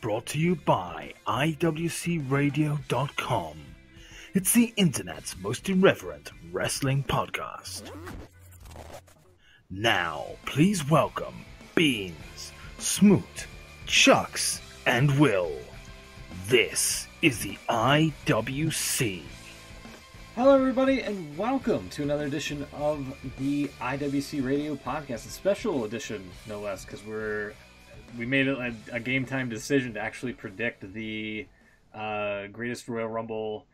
brought to you by IWCRadio.com. It's the internet's most irreverent wrestling podcast. Now, please welcome Beans, Smoot, Chucks, and Will. This is the IWC. Hello, everybody, and welcome to another edition of the IWC Radio Podcast, a special edition, no less, because we made a game time decision to actually predict the Greatest Royal Rumble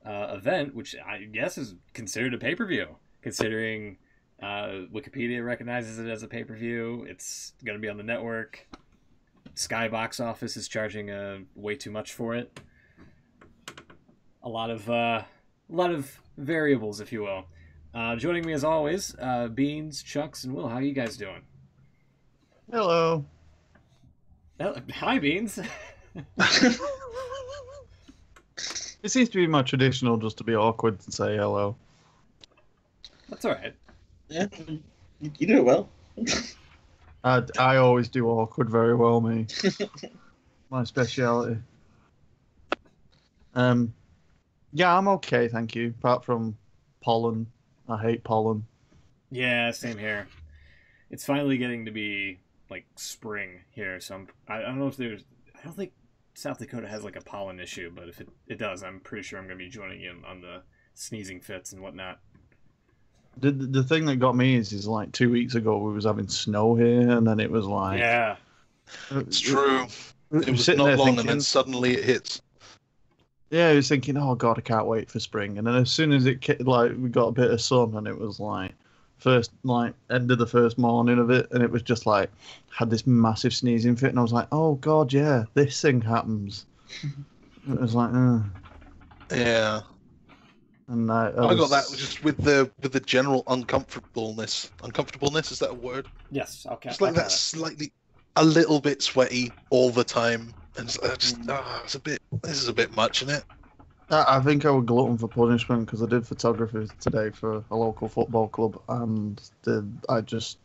event, which I guess is considered a pay-per-view, considering Wikipedia recognizes it as a pay-per-view. It's going to be on the network. Sky Box Office is charging way too much for it. A lot of variables, if you will. Joining me as always, Beans, Chucks, and Will. How are you guys doing? Hello. Hi, Beans. It seems to be more traditional just to be awkward and say hello. That's all right. Yeah, you do it well. I always do awkward very well, me. My speciality. Yeah, I'm okay, thank you. Apart from pollen. I hate pollen. Yeah, same here. It's finally getting to be like spring here, so I don't know if I don't think South Dakota has like a pollen issue, but if it does, I'm pretty sure I'm going to be joining in on the sneezing fits and whatnot. The thing that got me is like 2 weeks ago we was having snow here, and then it was like... Yeah. It's true. It was not long, thinking, and then suddenly it hits. Yeah, I was thinking, oh god, I can't wait for spring. And then as soon as we got a bit of sun, and it was like end of the first morning of it, and it was just like had this massive sneezing fit, and I was like, oh god, yeah, this thing happens. It was like, yeah. And I got that just with the general uncomfortableness. Uncomfortableness, is that a word? Yes, okay. It's like that slightly, a little bit sweaty all the time. And this is a bit much, isn't it? I think I would glutton for punishment because I did photography today for a local football club, and I don't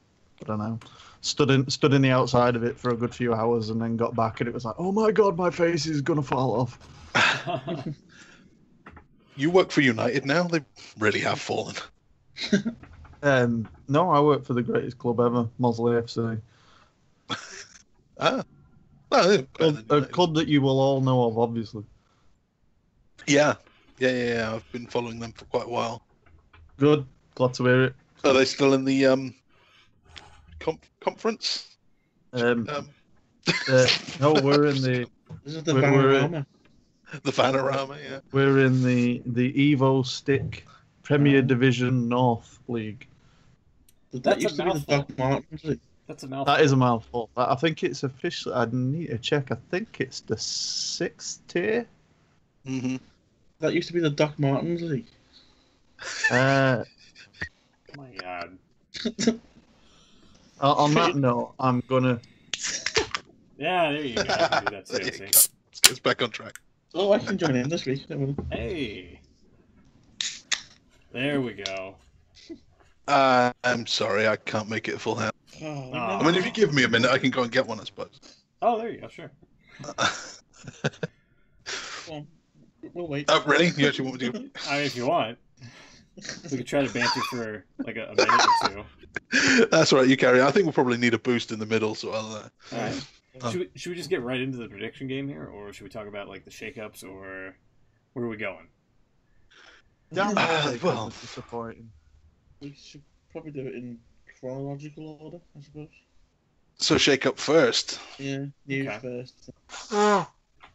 know, stood in the outside of it for a good few hours, and then got back, and it was like, oh my god, my face is gonna fall off. You work for United now? They really have fallen. No, I work for the greatest club ever, Mosley FC. Well, a club that you will all know of, obviously. Yeah. I've been following them for quite a while. Good. Glad to hear it. Are they still in the conference? No, we're in the... This is the Panorama. The Panorama, yeah. We're in the Evo Stick Premier Division North League. That used to be the Doc Martens League. That's a mouthful. That is a mouthful. I think it's officially... I need to check. I think it's the 6th tier. Mm-hmm. That used to be the Doc Martens League. Oh my god. On that note, I'm gonna... Yeah, there you go. I can do that too. See? Let's get back on track. Oh, I can join in this week. Hey. There we go. I'm sorry, I can't make it a full house. Oh, I mean, if you give me a minute, I can go and get one, I suppose. Oh, there you go, sure. well, we'll wait. Oh, really? You actually want me to? I mean, if you want. We could try to banter for like a minute or two. That's all right, you carry on. I think we'll probably need a boost in the middle, so I'll... All right. Should we just get right into the prediction game here, or should we talk about like the shakeups, or where are we going? Well, disappointing. We should probably do it in chronological order, I suppose. So shake up first. Yeah, news first.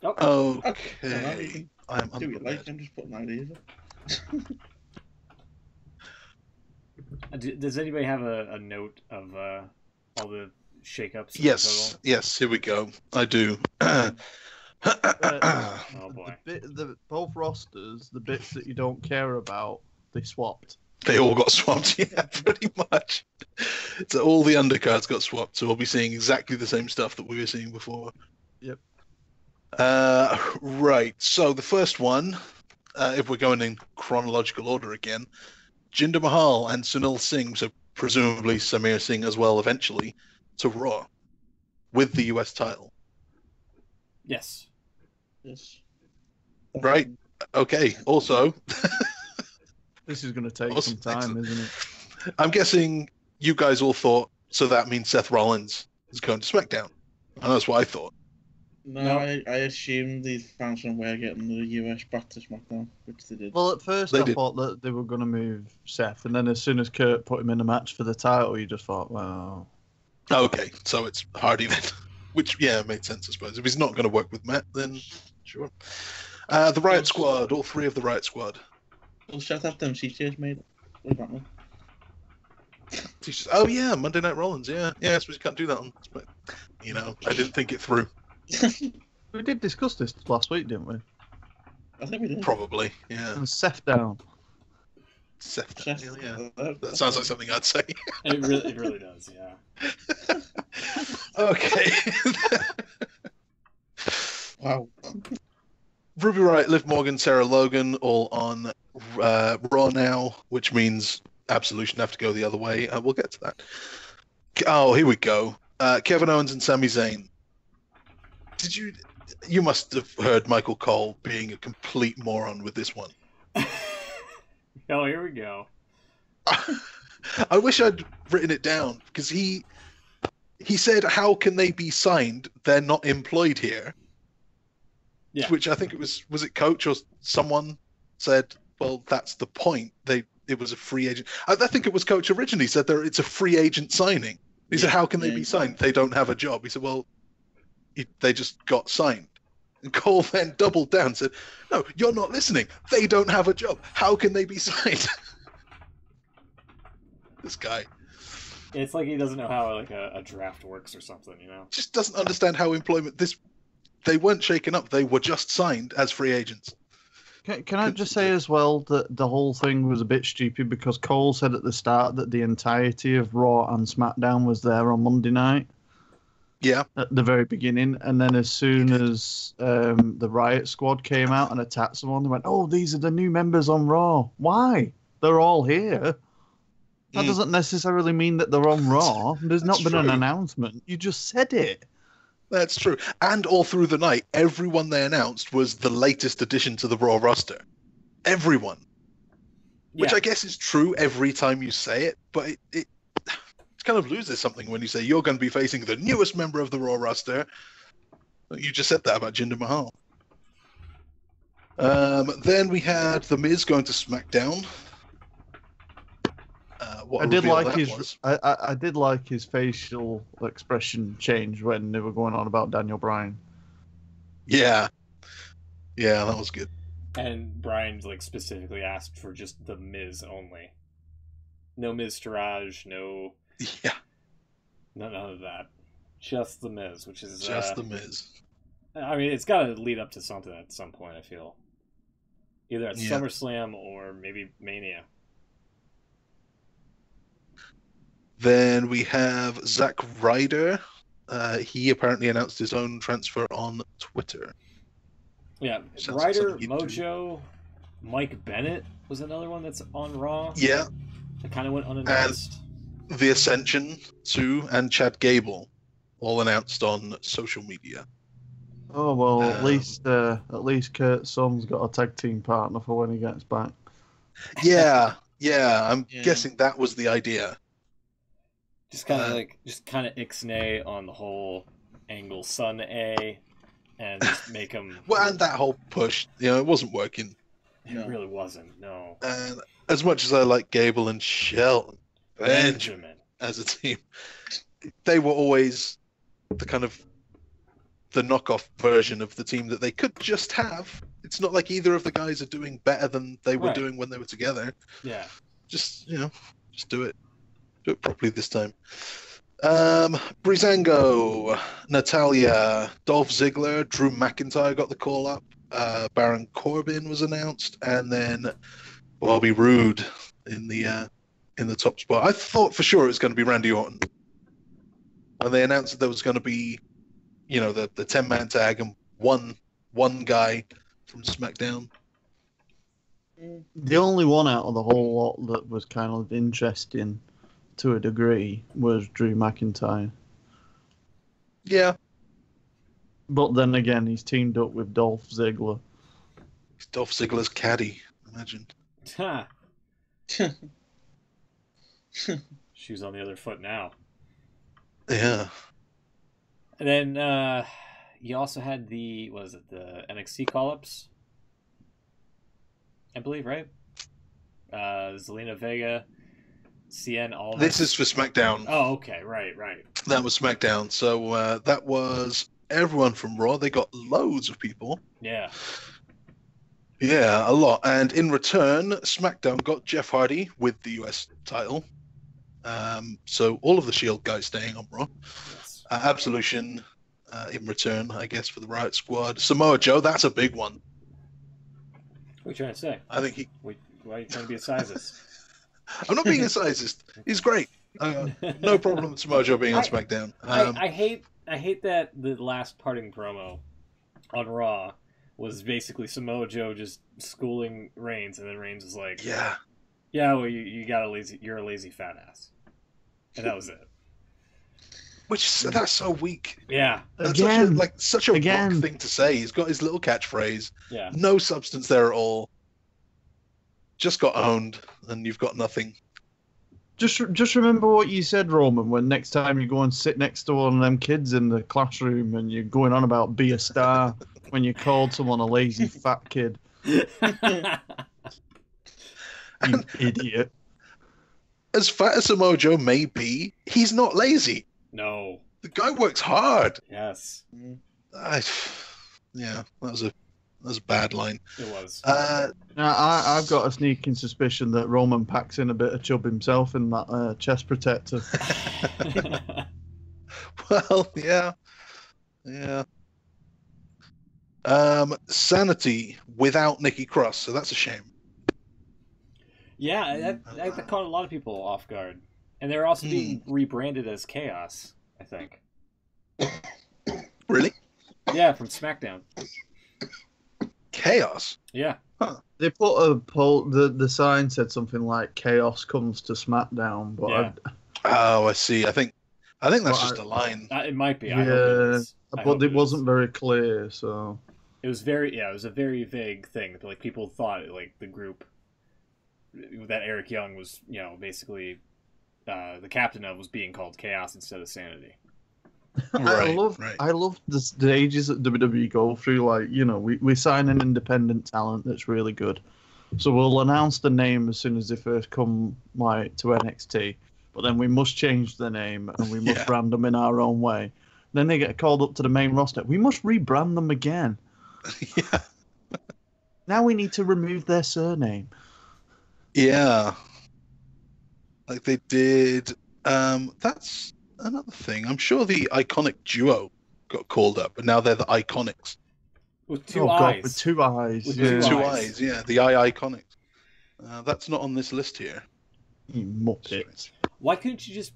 Okay. I'm do what you like. I'm just putting ideas up. Does anybody have a note of all the shakeups? Yes. Here we go. I do. Oh boy. Both rosters, the bits that you don't care about, they swapped. They all got swapped, yeah, pretty much. So all the undercards got swapped, so we'll be seeing exactly the same stuff that we were seeing before. Yep. Right, so the first one, if we're going in chronological order again, Jinder Mahal and Sunil Singh, so presumably Samir Singh as well eventually, to Raw with the US title. Yes. Yes. Right. Okay. Also, This is going to take Awesome, some time, excellent. isn't it? I'm guessing you guys all thought, so that means Seth Rollins is going to SmackDown. And that's what I thought. No, No. I assumed they found some way of getting the US back to SmackDown, which they did. Well, at first They I did. thought that they were going to move Seth, and then as soon as Kurt put him in a match for the title, you just thought, well, Okay, so it's Hardy then. Which, yeah, made sense, I suppose. If he's not going to work with Matt, then sure. The Riot Squad, all three of the Riot Squad. Well, shut up, them CJ's made it. What about me? Oh, yeah, Monday Night Rollins, yeah. Yeah, I suppose you can't do that on. But, you know, I didn't think it through. we did discuss this last week, didn't we? I think we did. Probably, yeah. And Seth down. Seth, Seth, yeah. That sounds like something I'd say. It really does, yeah. Okay. Wow. Ruby Riott, Liv Morgan, Sarah Logan, all on Raw now, which means Absolution have to go the other way. We'll get to that. Oh, here we go. Kevin Owens and Sami Zayn. You must have heard Michael Cole being a complete moron with this one. Oh, here we go. I wish I'd written it down because he said, "How can they be signed? They're not employed here." Yeah. To which I think it was it Coach or someone said, "Well, that's the point. It was a free agent." I think it was Coach originally said it's a free agent signing. He said, "How can they be signed? They don't have a job." He said, "Well, they just got signed." And Cole then doubled down and said, "No, you're not listening. They don't have a job. How can they be signed?" This guy It's like he doesn't know how like a draft works or something, you know? just doesn't understand how employment. They weren't shaken up. They were just signed as free agents. Can I just say as well that the whole thing was a bit stupid because Cole said at the start that the entirety of Raw and SmackDown was there on Monday night. Yeah. At the very beginning, and then as soon as the Riot Squad came out and attacked someone, they went, "Oh, these are the new members on Raw." Why? They're all here. That doesn't necessarily mean that they're on Raw. There's not been an announcement. You just said it. That's true. And all through the night, everyone they announced was the latest addition to the Raw roster. Everyone. Which I guess is true every time you say it, but it kind of loses something when you say you're going to be facing the newest member of the Raw roster. You just said that about Jinder Mahal. Then we had The Miz going to SmackDown. I did like his facial expression change when they were going on about Daniel Bryan. Yeah, that was good. And Brian like specifically asked for just the Miz only. No Miz Taraj, no. Yeah. None of that. Just the Miz, which is just the Miz. I mean, it's got to lead up to something at some point. I feel either at SummerSlam or maybe Mania. Then we have Zack Ryder. He apparently announced his own transfer on Twitter. Yeah, Ryder, Mojo, Mike Bennett was another one that's on Raw. Yeah. That kind of went unannounced. And The Ascension, too, and Chad Gable, all announced on social media. Oh, well, at least Kurt Song's got a tag team partner for when he gets back. Yeah, I'm guessing that was the idea. Just kind of ixnay on the whole Angle Sun A, and just make him. Well, and that whole push, it wasn't working. It really wasn't. No. And as much as I like Gable and Shelton Benjamin as a team, they were always the kind of the knockoff version of the team that they could just have. It's not like either of the guys are doing better than they were doing when they were together. Yeah. Just do it. Do it properly this time. Breezango, Natalia, Dolph Ziggler, Drew McIntyre got the call up. Baron Corbin was announced, and then Bobby Roode in the top spot. I thought for sure it was going to be Randy Orton. When they announced that there was going to be, the 10-man tag and one guy from SmackDown. The only one out of the whole lot that was kind of interesting to a degree was Drew McIntyre. Yeah. But then again, he's teamed up with Dolph Ziggler. He's Dolph Ziggler's caddy. Imagine. Ha! Shoes on the other foot now. Yeah. And then you also had the NXT call-ups, I believe, right? Zelina Vega, CN, all of This is for SmackDown. Oh, okay, right. That was SmackDown. So that was everyone from Raw. They got loads of people. Yeah. Yeah, a lot. And in return, SmackDown got Jeff Hardy with the US title. So all of the Shield guys staying on Raw. Yes. Absolution in return, I guess, for the Riot Squad. Samoa Joe, that's a big one. What are you trying to say? I think Why are you trying to be a sizist? I'm not being a sizist. He's great. No problem with Samoa Joe being on SmackDown. I hate that the last parting promo on Raw was basically Samoa Joe just schooling Reigns, and then Reigns was like, Yeah. well, you're a lazy fat ass," and that was it. That's so weak. Yeah. That's Again, such a Brock thing to say. He's got his little catchphrase. Yeah. No substance there at all. Just got owned, and you've got nothing. Just remember what you said, Roman, when next time you go and sit next to one of them kids in the classroom and you're going on about be a star when you called someone a lazy fat kid. You idiot. As fat as Samoa Joe may be, he's not lazy. No. The guy works hard. Yes. Yeah, that was a bad line. It was. Now, I've got a sneaking suspicion that Roman packs in a bit of chub himself in that chest protector. Well, yeah. Sanity without Nikki Cross, so that's a shame. Yeah, that caught a lot of people off guard. And they're also being rebranded as Chaos, I think. Really? Yeah, from SmackDown. Chaos? Yeah. Huh. They put a poll. The sign said something like "Chaos comes to SmackDown," but Yeah. Oh, I see. I think that's just a line. It might be. I yeah, hope it is. but it wasn't very clear. So it was a very vague thing. Like, people thought, like, the group that Eric Young was, basically the captain of, was being called Chaos instead of Sanity. Right, I love the stages that WWE go through. Like, we sign an independent talent that's really good, so we'll announce the name as soon as they first come to NXT. But then we must change the name and we must brand them in our own way. Then they get called up to the main roster. We must rebrand them again. Yeah. Now we need to remove their surname. Yeah. Like they did. That's another thing. I'm sure the Iconic Duo got called up, but now they're the Iconics. With two eyes. God, with two eyes. With yeah. Two eyes, yeah. The Iconics. That's not on this list here. You muppets. Why couldn't you just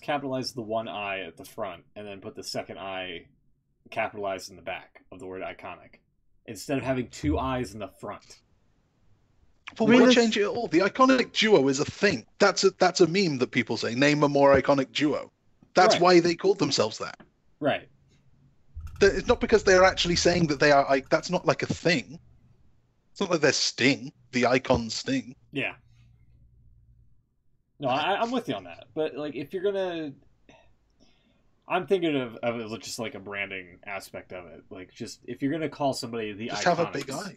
capitalize the one eye at the front and then put the second eye capitalized in the back of the word iconic, instead of having two eyes in the front? But why change it at all? The Iconic Duo is a thing. That's a meme that people say. Name a more iconic duo. That's Right. why they called themselves that. Right. It's not because they're actually saying that they are. That's not like a thing. It's not like they're Sting, the Icon Sting. Yeah. No, I'm with you on that. But, like, if you're gonna, I'm thinking of it just like a branding aspect of it. Like, just if you're gonna call somebody the Just Iconics, have a big eye.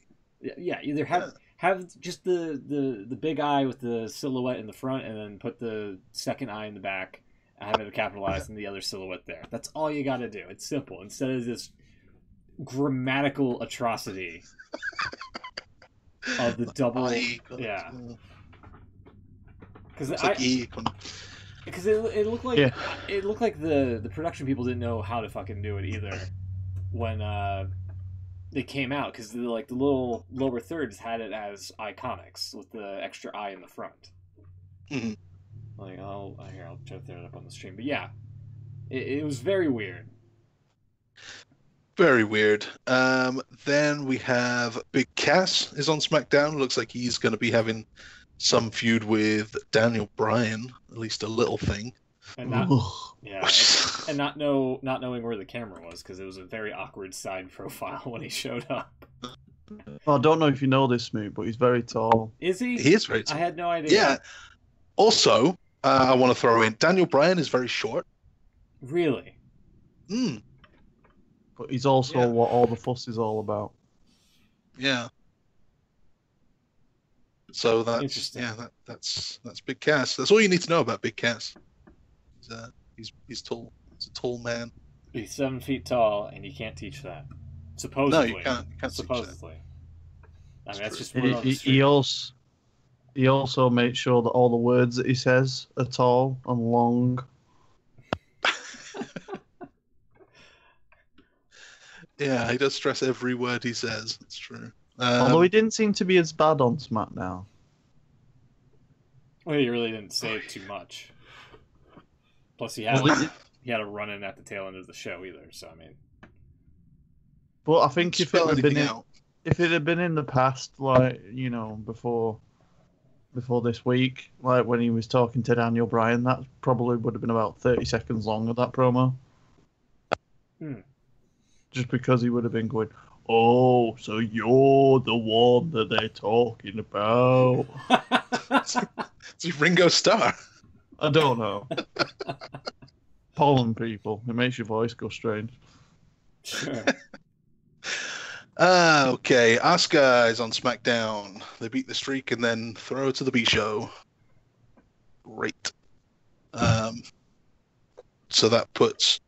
Yeah, either have just the big eye with the silhouette in the front, and then put the second eye in the back, and have it capitalized and the other silhouette there. That's all you got to do. It's simple. Instead of this grammatical atrocity of the double, yeah. Because it looked like it looked like the production people didn't know how to fucking do it either when they came out, because the little lower thirds had it as Iconics with the extra eye in the front. Mm-hmm. Like, I'll try to throw it up on the stream, but yeah, it was very weird. Very weird. Then we have Big Cass is on SmackDown. Looks like he's going to be having some feud with Daniel Bryan, at least a little thing. And not Ugh. yeah, and not knowing where the camera was because it was a very awkward side profile when he showed up. I don't know if you know this, Smoot, but he's very tall. Is he? He is very tall. I had no idea. Yeah. Also, I want to throw in Daniel Bryan is very short. Really? Mm, But he's also Yeah. what all the fuss is all about. yeah. So that's Interesting. that's Big Cass. That's all you need to know about Big Cass. He's tall. He's a tall man. He's 7 feet tall, and you can't teach that. No, Supposedly. you can't teach that. Supposedly. I mean, that's just He, word on the he, street. he also makes sure that all the words that he says are tall and long. Yeah, he does stress every word he says. It's true. Although he didn't seem to be as bad on SmackDown. Well, he really didn't say it too much. Plus, he Well, had a run in at the tail end of the show either. So I mean, But I think if it spell had been anything in, out. if it had been in the past, like before this week, like when he was talking to Daniel Bryan, that probably would have been about 30 seconds long of that promo. Hmm. Hmm. Just because he would have been going, "Oh, so you're the one that they're talking about." It's Ringo Starr. I don't know. Pollen people, it makes your voice go strange. sure. Okay, Asuka is on SmackDown. They beat the streak and then throw to the B show. Great. So that puts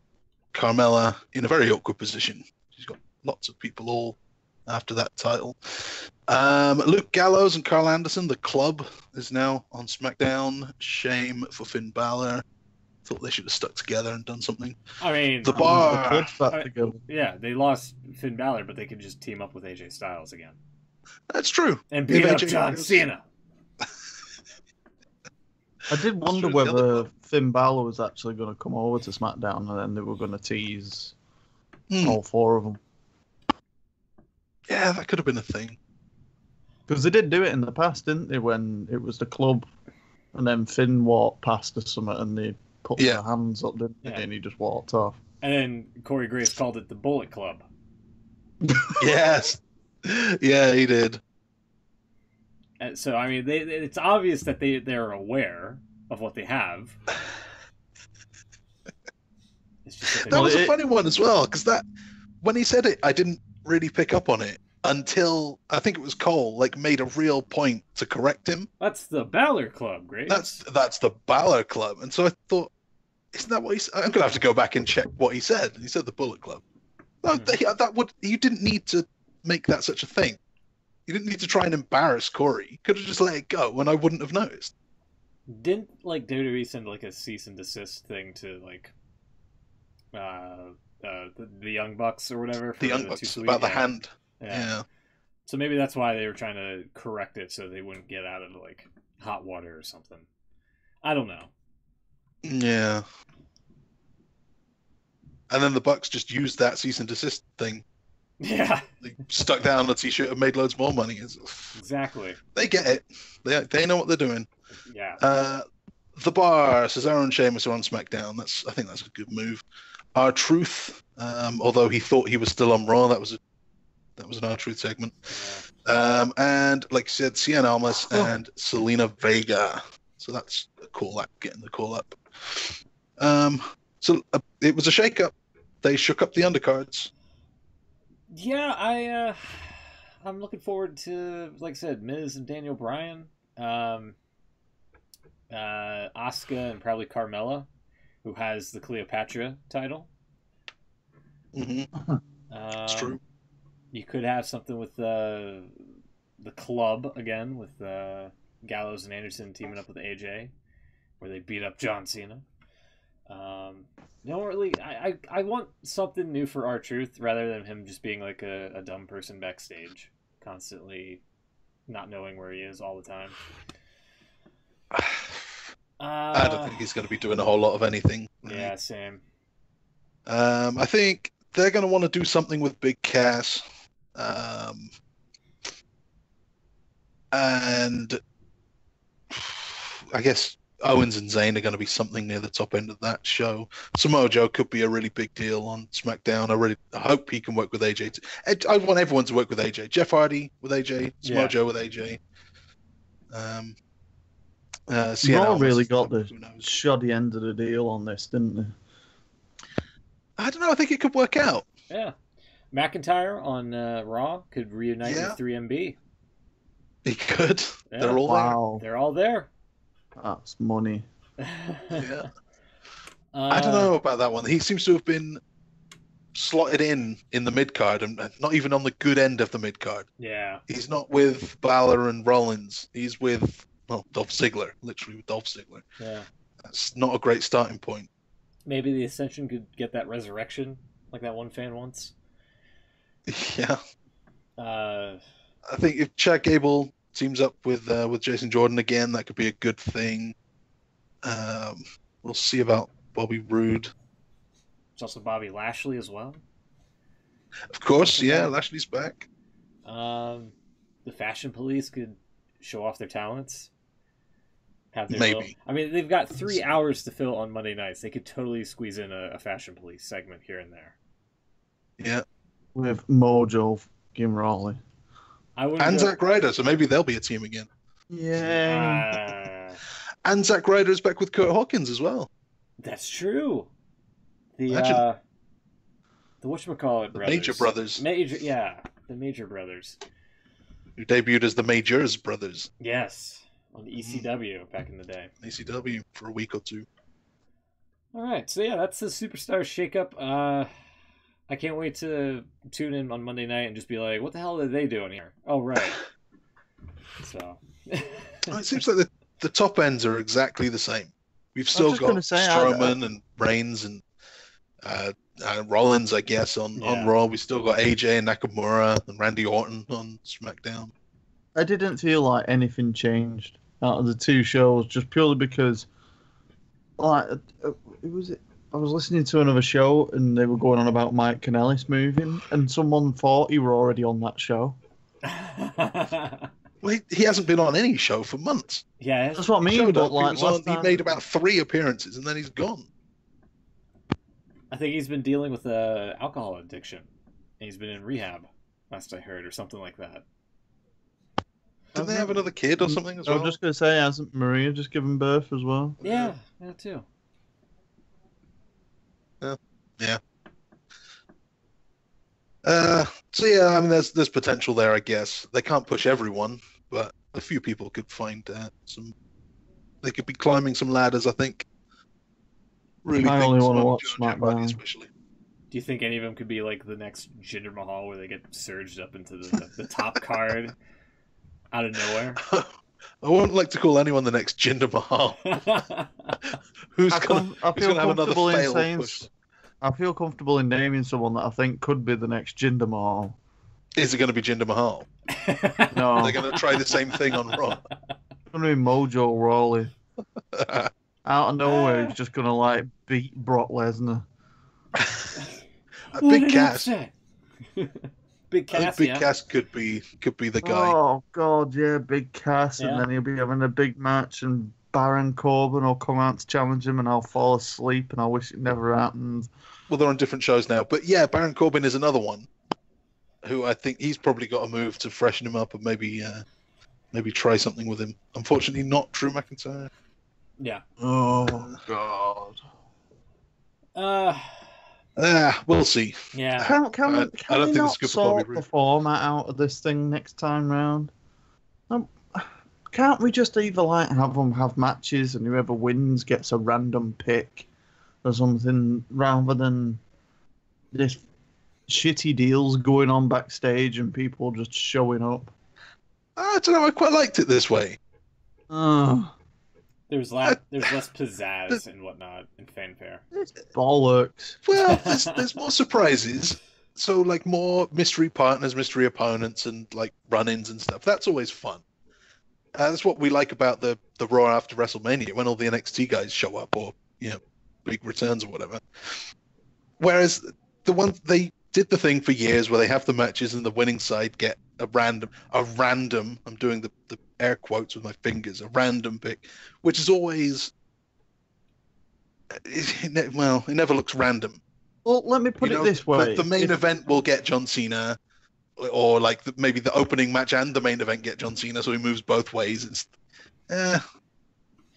Carmella in a very awkward position. She's got lots of people all after that title. Luke Gallows and Carl Anderson, the club, is now on SmackDown. Shame for Finn Balor. Thought they should have stuck together and done something. I mean, The bar. The club's back I- together. yeah, they lost Finn Balor, but they could just team up with AJ Styles again That's true. and beat If up AJ John goes- Cena. I did wonder true, the other whether club. Finn Balor was actually going to come over to SmackDown and then they were going to tease Hmm. all four of them. Yeah, that could have been a thing. Because they did do it in the past, didn't they? When it was the club, and then Finn walked past the summit and they put Yeah. their hands up, didn't they? Yeah. And he just walked off. And then Corey Graves called it the Bullet Club. Yes. Yeah, he did. And so I mean, it's obvious that they're aware of what they have. It's just that That they was a it- funny one as well, because when he said it, I didn't really pick up on it until I think it was Cole made a real point to correct him. that's the Balor Club, Graves. That's the Balor Club, and so I thought, isn't that what he said? I'm gonna have to go back and check what he said. He said the Bullet Club. No, you didn't need to make that such a thing. You didn't need to try and embarrass Corey. You could have just let it go, and I wouldn't have noticed. Didn't WWE send a cease and desist thing to the Young Bucks or whatever? For The Young Too Bucks Sweet? about the Yeah. hand. Yeah. Yeah. So maybe that's why they were trying to correct it so they wouldn't get out of hot water or something. I don't know. Yeah. And then the Bucks just used that cease and desist thing. Yeah, They stuck down a t-shirt and made loads more money. exactly. They get it. They know what they're doing. Yeah. The Bar, Cesaro and Sheamus are on SmackDown. I think that's a good move. R-Truth, although he thought he was still on Raw, that was an R-Truth segment. Yeah. And like I said, Cien Almas and Selena Vega. So that's a call up, getting the call up. So it was a shake-up. They shook up the undercards. Yeah, I'm looking forward to, like I said, Miz and Daniel Bryan, Asuka and probably Carmella, who has the Cleopatra title. Hmm. It's true. You could have something with the club again, with Gallows and Anderson teaming up with AJ, where they beat up John Cena. Don't really. I want something new for R-Truth rather than him just being like a dumb person backstage, constantly not knowing where he is all the time. I don't think he's going to be doing a whole lot of anything. Right? Yeah, same. I think they're going to want to do something with Big Cass. And I guess Owens and Zayn are going to be something near the top end of that show. Samoa Joe could be a really big deal on SmackDown. I hope he can work with AJ. I want everyone to work with AJ. Jeff Hardy with AJ, Samoa Joe with AJ. Raw really got the shoddy end of the deal on this, didn't they? I don't know. I think it could work out. Yeah. McIntyre on Raw could reunite with 3MB. He could. Yeah. They're all there. They're all there. That's money. Yeah. I don't know about that one. He seems to have been slotted in the mid card and not even on the good end of the mid card. Yeah. He's not with Balor and Rollins. He's with Dolph Ziggler, literally with Dolph Ziggler. Yeah. That's not a great starting point. Maybe the Ascension could get that resurrection like that one fan wants. Yeah. I think if Chad Gable teams up with Jason Jordan again, that could be a good thing. We'll see about Bobby Roode. There's also Bobby Lashley as well. Of course, yeah, Lashley's back. The Fashion Police could show off their talents. Maybe. I mean, they've got 3 hours to fill on Monday nights. They could totally squeeze in a Fashion Police segment here and there. Yeah. With Mojo Gimrali. And Zack Ryder, so maybe they'll be a team again. Yeah. And Zack Ryder is back with Kurt Hawkins as well. That's true. The whatchamacallit brothers. Major Brothers. The Major Brothers. Who debuted as the Majors Brothers. Yes. On the ECW back in the day. ECW for a week or two. All right, so yeah, that's the Superstar shakeup. I can't wait to tune in on Monday night and just be like, what the hell are they doing here? Oh, right. So. It seems like the top ends are exactly the same. We've still got Strowman and Reigns and Rollins, I guess, on Raw. We still got AJ and Nakamura and Randy Orton on SmackDown. I didn't feel like anything changed out of the two shows, just purely because, I was listening to another show and they were going on about Mike Kanellis moving, and someone thought he were already on that show. Well, he hasn't been on any show for months. Yeah, that's what I mean. But he made about 3 appearances and then he's gone. I think he's been dealing with alcohol addiction. And he's been in rehab, last I heard, or something like that. Didn't they have another kid or something as well? I'm just going to say, hasn't Maria just given birth as well? Yeah, too. Yeah. So yeah, I mean, there's potential there, I guess. They can't push everyone, but a few people could find some. They could be climbing some ladders, I think. Really, I only want to watch SmackDown. Especially. Do you think any of them could be like the next Jinder Mahal, where they get surged up into the top card out of nowhere? I wouldn't like to call anyone the next Jinder Mahal. who's gonna have another failed push? I feel comfortable in naming someone that I think could be the next Jinder Mahal. Is it going to be Jinder Mahal? No. They're going to try the same thing on Raw. It's going to be Mojo Rawley. Out of nowhere, he's just going to beat Brock Lesnar. Big Cass. Big Cass. Big Cass could be the guy. Oh God, yeah, Big Cass, and then he'll be having a big match, and Baron Corbin will come out to challenge him, and I'll fall asleep, and I wish it never happened. Well, they're on different shows now, but yeah, Baron Corbin is another one who I think he's probably got a move to freshen him up and maybe try something with him. Unfortunately, not Drew McIntyre. Yeah. Oh God. We'll see. Yeah. Can I don't think not it's good for sort Bobby the Roode. format out of this thing next time round? Can't we just either have them have matches and whoever wins gets a random pick or something, rather than this shitty deals going on backstage and people just showing up? I don't know. I quite liked it this way. There's less pizzazz and whatnot and fanfare. It's bollocks. Well, there's more surprises. So like more mystery partners, mystery opponents, and like run-ins and stuff. That's always fun. That's what we like about the Raw after WrestleMania, when all the NXT guys show up, or big returns or whatever. Whereas they did the thing for years where they have the matches and the winning side get a random. I'm doing the air quotes with my fingers. A random pick, which is always, it never looks random. Well, let me put it this way: the main event will get John Cena, or like maybe the opening match and the main event get John Cena, so he moves both ways. It's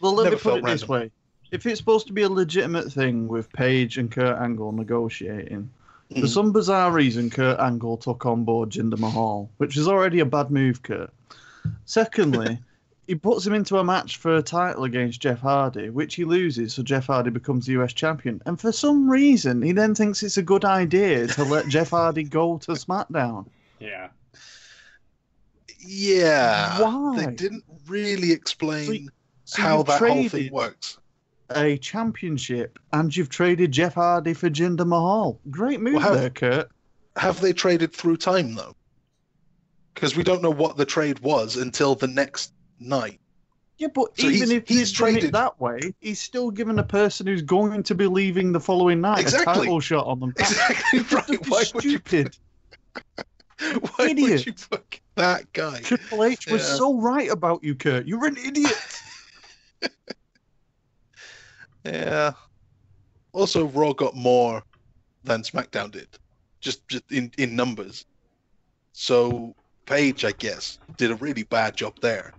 well, let me never put felt it this random. way: if it's supposed to be a legitimate thing with Paige and Kurt Angle negotiating, for some bizarre reason, Kurt Angle took on board Jinder Mahal, which is already a bad move, Kurt. Secondly, he puts him into a match for a title against Jeff Hardy, which he loses, so Jeff Hardy becomes the US champion. And for some reason, he then thinks it's a good idea to let Jeff Hardy go to SmackDown. Yeah. Yeah. Why? They didn't really explain So how you've that whole traded thing works. a championship, and you've traded Jeff Hardy for Jinder Mahal. Great move there, Kurt. Have they traded through time, though? Because we don't know what the trade was until the next night. Yeah, but So even if he's he's done traded it that way, he's still given a person who's going to be leaving the following night a title shot on them. Exactly right. Why would you Stupid. Why Idiot. would you book that guy? Triple H was so right about you, Kurt. You're an idiot. Yeah. Also, Raw got more than SmackDown did, just in numbers. So Paige, I guess, did a really bad job there.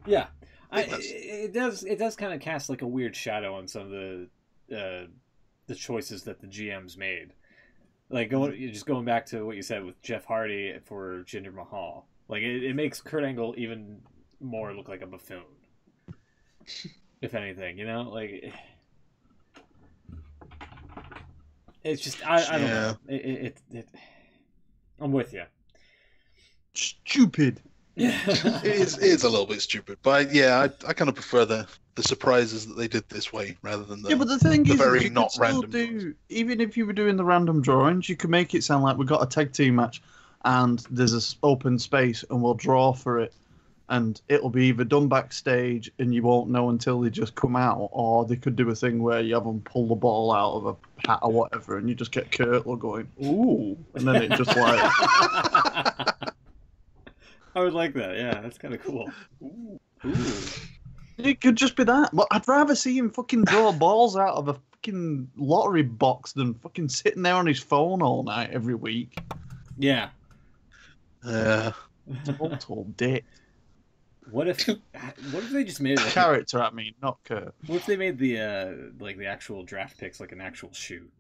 Yeah, it does kind of cast like a weird shadow on some of the choices that the GMs made. Like going back to what you said with Jeff Hardy for Jinder Mahal, like it makes Kurt Angle even more look like a buffoon. If anything, like it's just I don't know. It I'm with you. Stupid. Yeah, it is a little bit stupid, but I kind of prefer the surprises that they did this way rather than but the thing is, very you not could still random. even if you were doing the random drawings, you could make it sound like we've got a tag team match and there's an open space and we'll draw for it. And it'll be either done backstage and you won't know until they just come out, or they could do a thing where you have them pull the ball out of a hat or whatever and you just get Kurtler going, ooh, and then it just like... I would like that. Yeah, that's kind of cool. Ooh. It could just be that. But I'd rather see him fucking draw balls out of a fucking lottery box than fucking sitting there on his phone all night every week. Yeah. Total dick. What if they just made it like character at me, not Kurt. What if they made the like the actual draft picks like an actual shoot?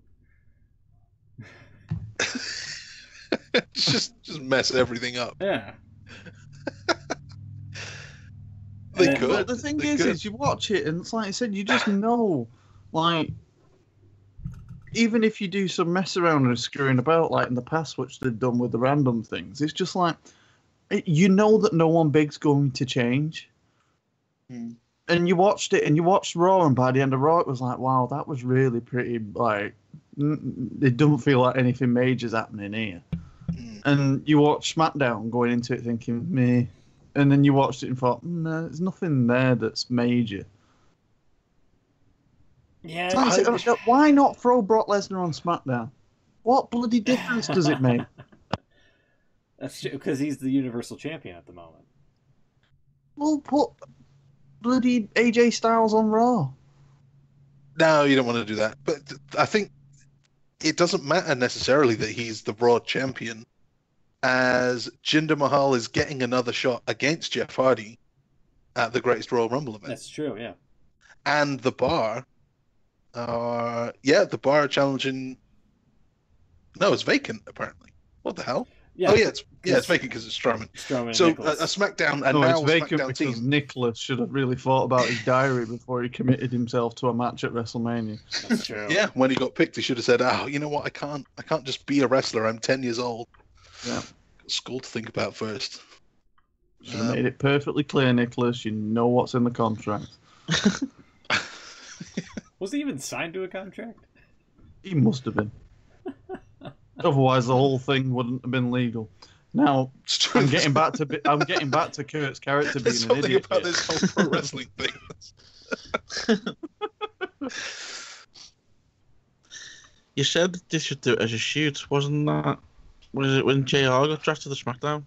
just mess everything up. Yeah. They could. But the thing is you watch it and it's like I said, you just know, like, even if you do some mess around and screwing about like in the past, which they've done with the random things, it's just like, you know that no one big's going to change. And you watched it and you watched Raw, and by the end of Raw it was like, wow, that was really pretty, like, it doesn't feel like anything major's happening here. And you watch SmackDown going into it thinking, meh. And then you watched it and thought, no, there's nothing there that's major. Yeah. Why not throw Brock Lesnar on SmackDown? What bloody difference does it make? That's true, because he's the Universal Champion at the moment. Well, put bloody AJ Styles on Raw. No, you don't want to do that. But I think it doesn't matter necessarily that he's the Raw champion, as Jinder Mahal is getting another shot against Jeff Hardy at the Greatest Royal Rumble event. That's true, yeah. And the Bar the Bar challenging... No, it's vacant, apparently. What the hell? Yeah, it's vacant because it's Strowman. So a SmackDown, and now it's vacant SmackDown because team. Nicholas should have really thought about his diary before he committed himself to a match at WrestleMania. That's true. Yeah, when he got picked, he should have said, "Oh, you know what? I can't just be a wrestler. I'm 10 years old. Yeah, Got school to think about first." Should have made it perfectly clear, Nicholas. You know what's in the contract. Was he even signed to a contract? He must have been. Otherwise, the whole thing wouldn't have been legal. Now, I'm getting back to Kurt's character being There's an something idiot. about this whole pro wrestling thing. You said they should do it as a shoot, wasn't that? Was it when JR got drafted to the SmackDown?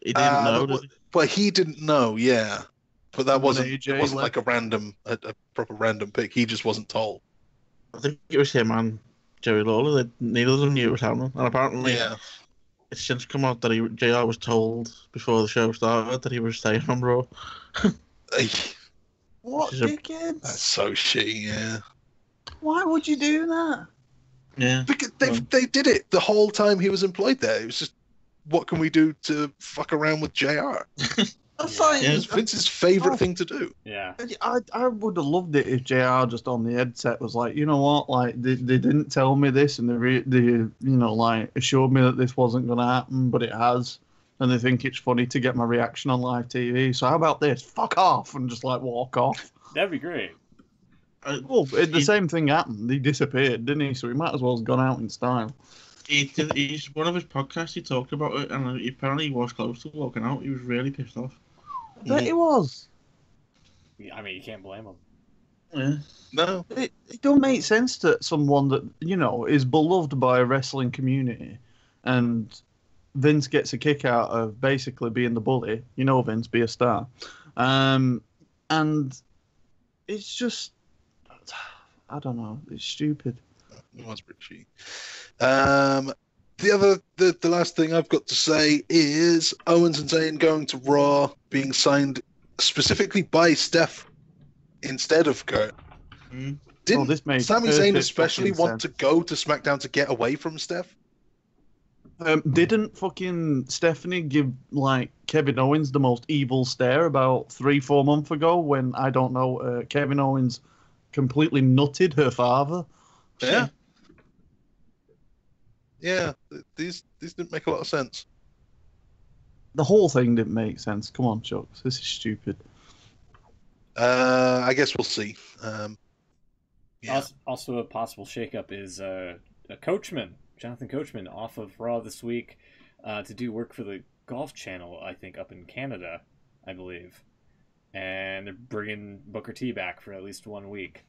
He didn't know, did he? Well, he didn't know, yeah. But that When wasn't AJ it wasn't left. like a proper random pick. He just wasn't told. I think it was him and Jerry Lawler. Neither of them knew it was happening. And apparently, Yeah. it's since come out that JR was told before the show started that he was staying on Raw. What This is dickheads? That's so shitty, yeah. Why would you do that? Yeah. Because they did it the whole time he was employed there. It was just, what can we do to fuck around with JR? That's like, It was Vince's favorite thing to do. Yeah. I would have loved it if JR just on the headset was like, you know what, like they didn't tell me this, and they like assured me that this wasn't going to happen, but it has, and they think it's funny to get my reaction on live TV. So how about this? Fuck off and just like walk off. That'd be great. Well, the same thing happened. He disappeared, didn't he? So he might as well have gone out in style. He's one of his podcasts. He talked about it, and apparently he was close to walking out. He was really pissed off. I bet he was. I mean, you can't blame him. Yeah. No. It don't make sense to someone that, is beloved by a wrestling community, and Vince gets a kick out of basically being the bully. Vince, be a star. And it's just, I don't know, it's stupid. It was pretty shitty. The last thing I've got to say is Owens and Zayn going to Raw, being signed specifically by Steph instead of Kurt. Didn't this made Sami Zayn perfect especially fucking want to go to SmackDown to get away from Steph? Didn't fucking Stephanie give like Kevin Owens the most evil stare about 3-4 months ago when Kevin Owens completely nutted her father? Yeah. Yeah, these didn't make a lot of sense. The whole thing didn't make sense. Come on, Chucks. This is stupid. I guess we'll see. Yeah. Also, a possible shakeup is Coachman, Jonathan Coachman, off of Raw this week to do work for the Golf Channel, I think, up in Canada, I believe. And they're bringing Booker T back for at least 1 week.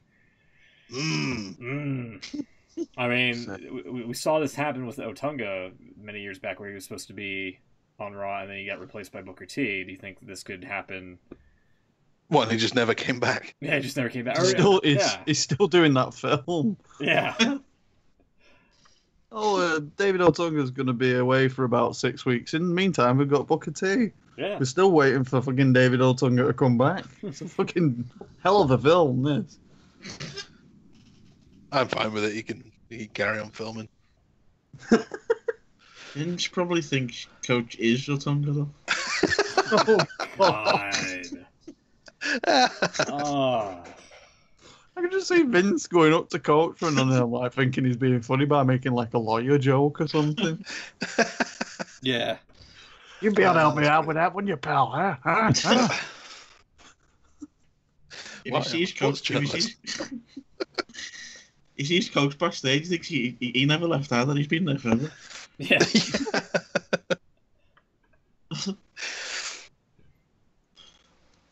I mean, we saw this happen with Otunga many years back, where he was supposed to be on Raw and then he got replaced by Booker T. Do you think this could happen? Well, he just never came back. Yeah, he just never came back. He's still doing that film. Yeah. David Otunga's going to be away for about 6 weeks. In the meantime, we've got Booker T. Yeah. We're still waiting for fucking David Otunga to come back. It's a fucking hell of a film, this. I'm fine with it. He can carry on filming. Vince probably thinks Coach is Otunga, though. Oh, God. Oh. I can just see Vince going up to Coachman and like thinking he's being funny by making like a lawyer joke or something. Yeah. You'd be able to help me out with that, wouldn't you, pal? Huh? If he sees Coach, he sees Coach backstage, he thinks he never left either. He's been there forever. Yeah.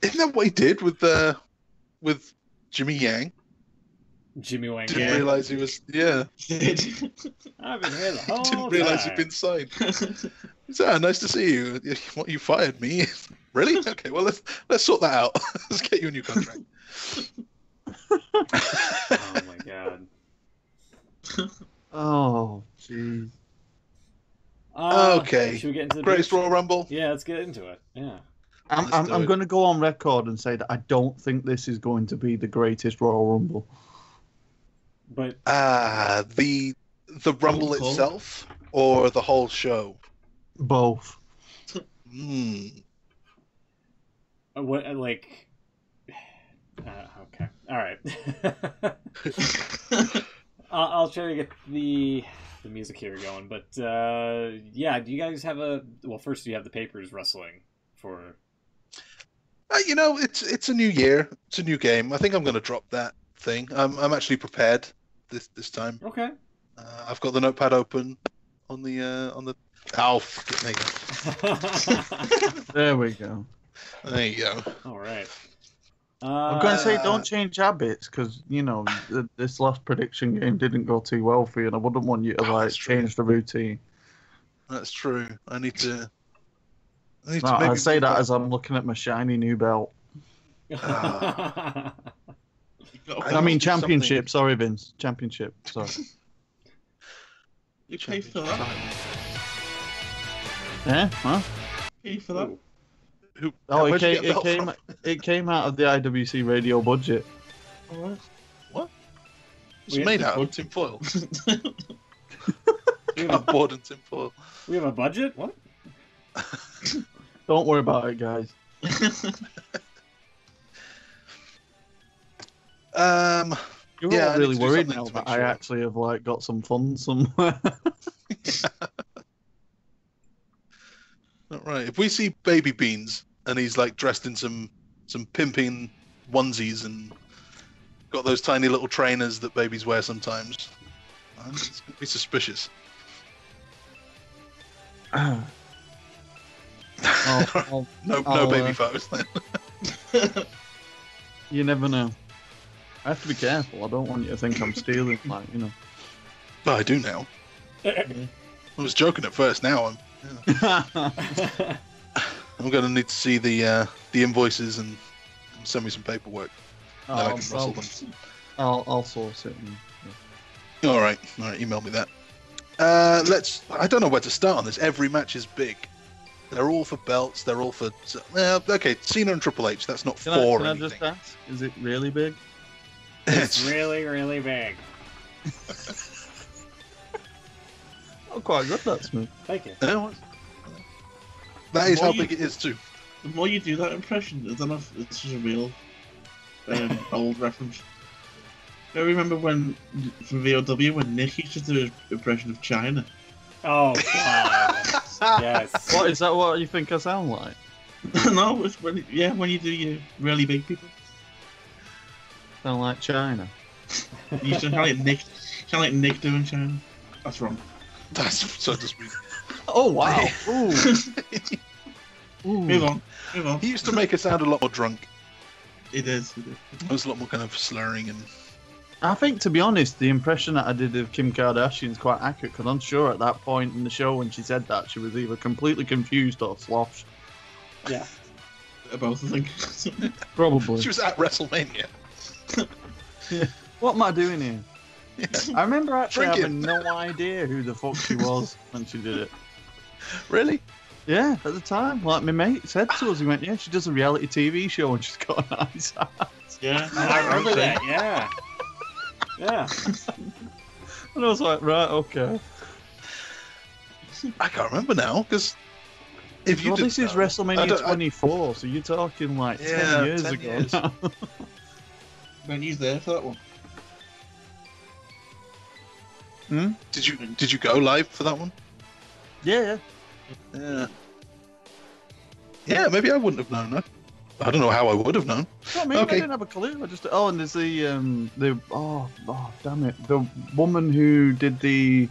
Isn't that what he did with Jimmy Yang? Jimmy Wang. Didn't realize he was. Yeah. I've been here the whole Didn't realize he'd been signed. Nice to see you. What, you fired me? Really? Okay. Well, let's sort that out. Let's get you a new contract. Oh my God. Oh, jeez. Okay. Should we get into the Greatest picks? Royal Rumble? Yeah, let's get into it. Yeah. I'm going to go on record and say that I don't think this is going to be the greatest Royal Rumble. But the Rumble itself or the whole show? Both. what like? Okay. All right. I'll try to get the music here going, but yeah. Do you guys have first, do you have the papers wrestling for? It's a new year. It's a new game. I think I'm going to drop that thing. I'm actually prepared this time. Okay. I've got the notepad open on the. Oh, there you go. There we go. There you go. All right. I'm going to say don't change habits because, this last prediction game didn't go too well for you, and I wouldn't want you to that's true. change the routine. That's true. I need to I maybe say move that back. as I'm looking at my shiny new belt. Ah. I mean, championship. Sorry, Vince. Championship. Sorry. You pay for that? Yeah? Huh? Pay for that? Oh, Where'd you get a belt from? it came out of the IWC radio budget. Alright. What? It's We- made out of tin foil. We have, a, Cardboard and tin foil. we have a budget? What? Don't worry about it, guys. You're Yeah, I all need really to do worried something now to that make I sure. actually have got some funds somewhere. Right. If we see Baby Beans and he's like dressed in some pimping onesies and got those tiny little trainers that babies wear sometimes, it's gonna be suspicious. I'll- No I'll, baby photos. You never know. I have to be careful. I don't want you to think I'm stealing, But I do now. I was joking at first. Now I'm going to need to see the invoices and send me some paperwork. Then I can rustle them. I'll source it. All right. Email me that. I don't know where to start on this. Every match is big. They're all for belts. They're all for. Okay, Cena and Triple H. That's not Can for I anything. just ask? Is it really big? It's really, really big. Oh, quite good, that's me. Thank you. Yeah, that is how big it is too. The more you do that impression, I don't know if it's just a real old reference. I remember when, from VOW, when Nick used to do his impression of China. Oh, God. Yes. What is that? What you think I sound like? No, it's when you do your really big people. Sound like China? You sound like Nick doing China. That's wrong. That's so to speak. Oh wow! Ooh. Ooh. Move on. He used to make us sound a lot more drunk. It is. It was a lot more kind of slurring and. I think, to be honest, the impression that I did of Kim Kardashian is quite accurate because I'm sure at that point in the show when she said that she was either completely confused or sloshed. Yeah. Both, I think. Probably. She was at WrestleMania. What am I doing here? Yeah. I remember actually Drinking. having no idea who the fuck she was when she did it. Really? Yeah, at the time, like my mate said to us, he went, "Yeah, she does a reality TV show and she's got a nice ass." Yeah, I remember that, yeah. Yeah. And I was like, right, okay. I can't remember now because if you Well, did this is know, I WrestleMania don't- 24, so you're talking like Yeah, 10 years 10 ago years. now. when he's there for that one. Did you go live for that one? Yeah. Yeah, maybe I wouldn't have known that. I don't know how I would have known. I mean, Okay. I didn't have a clue. I just and there's the damn it, the woman who did the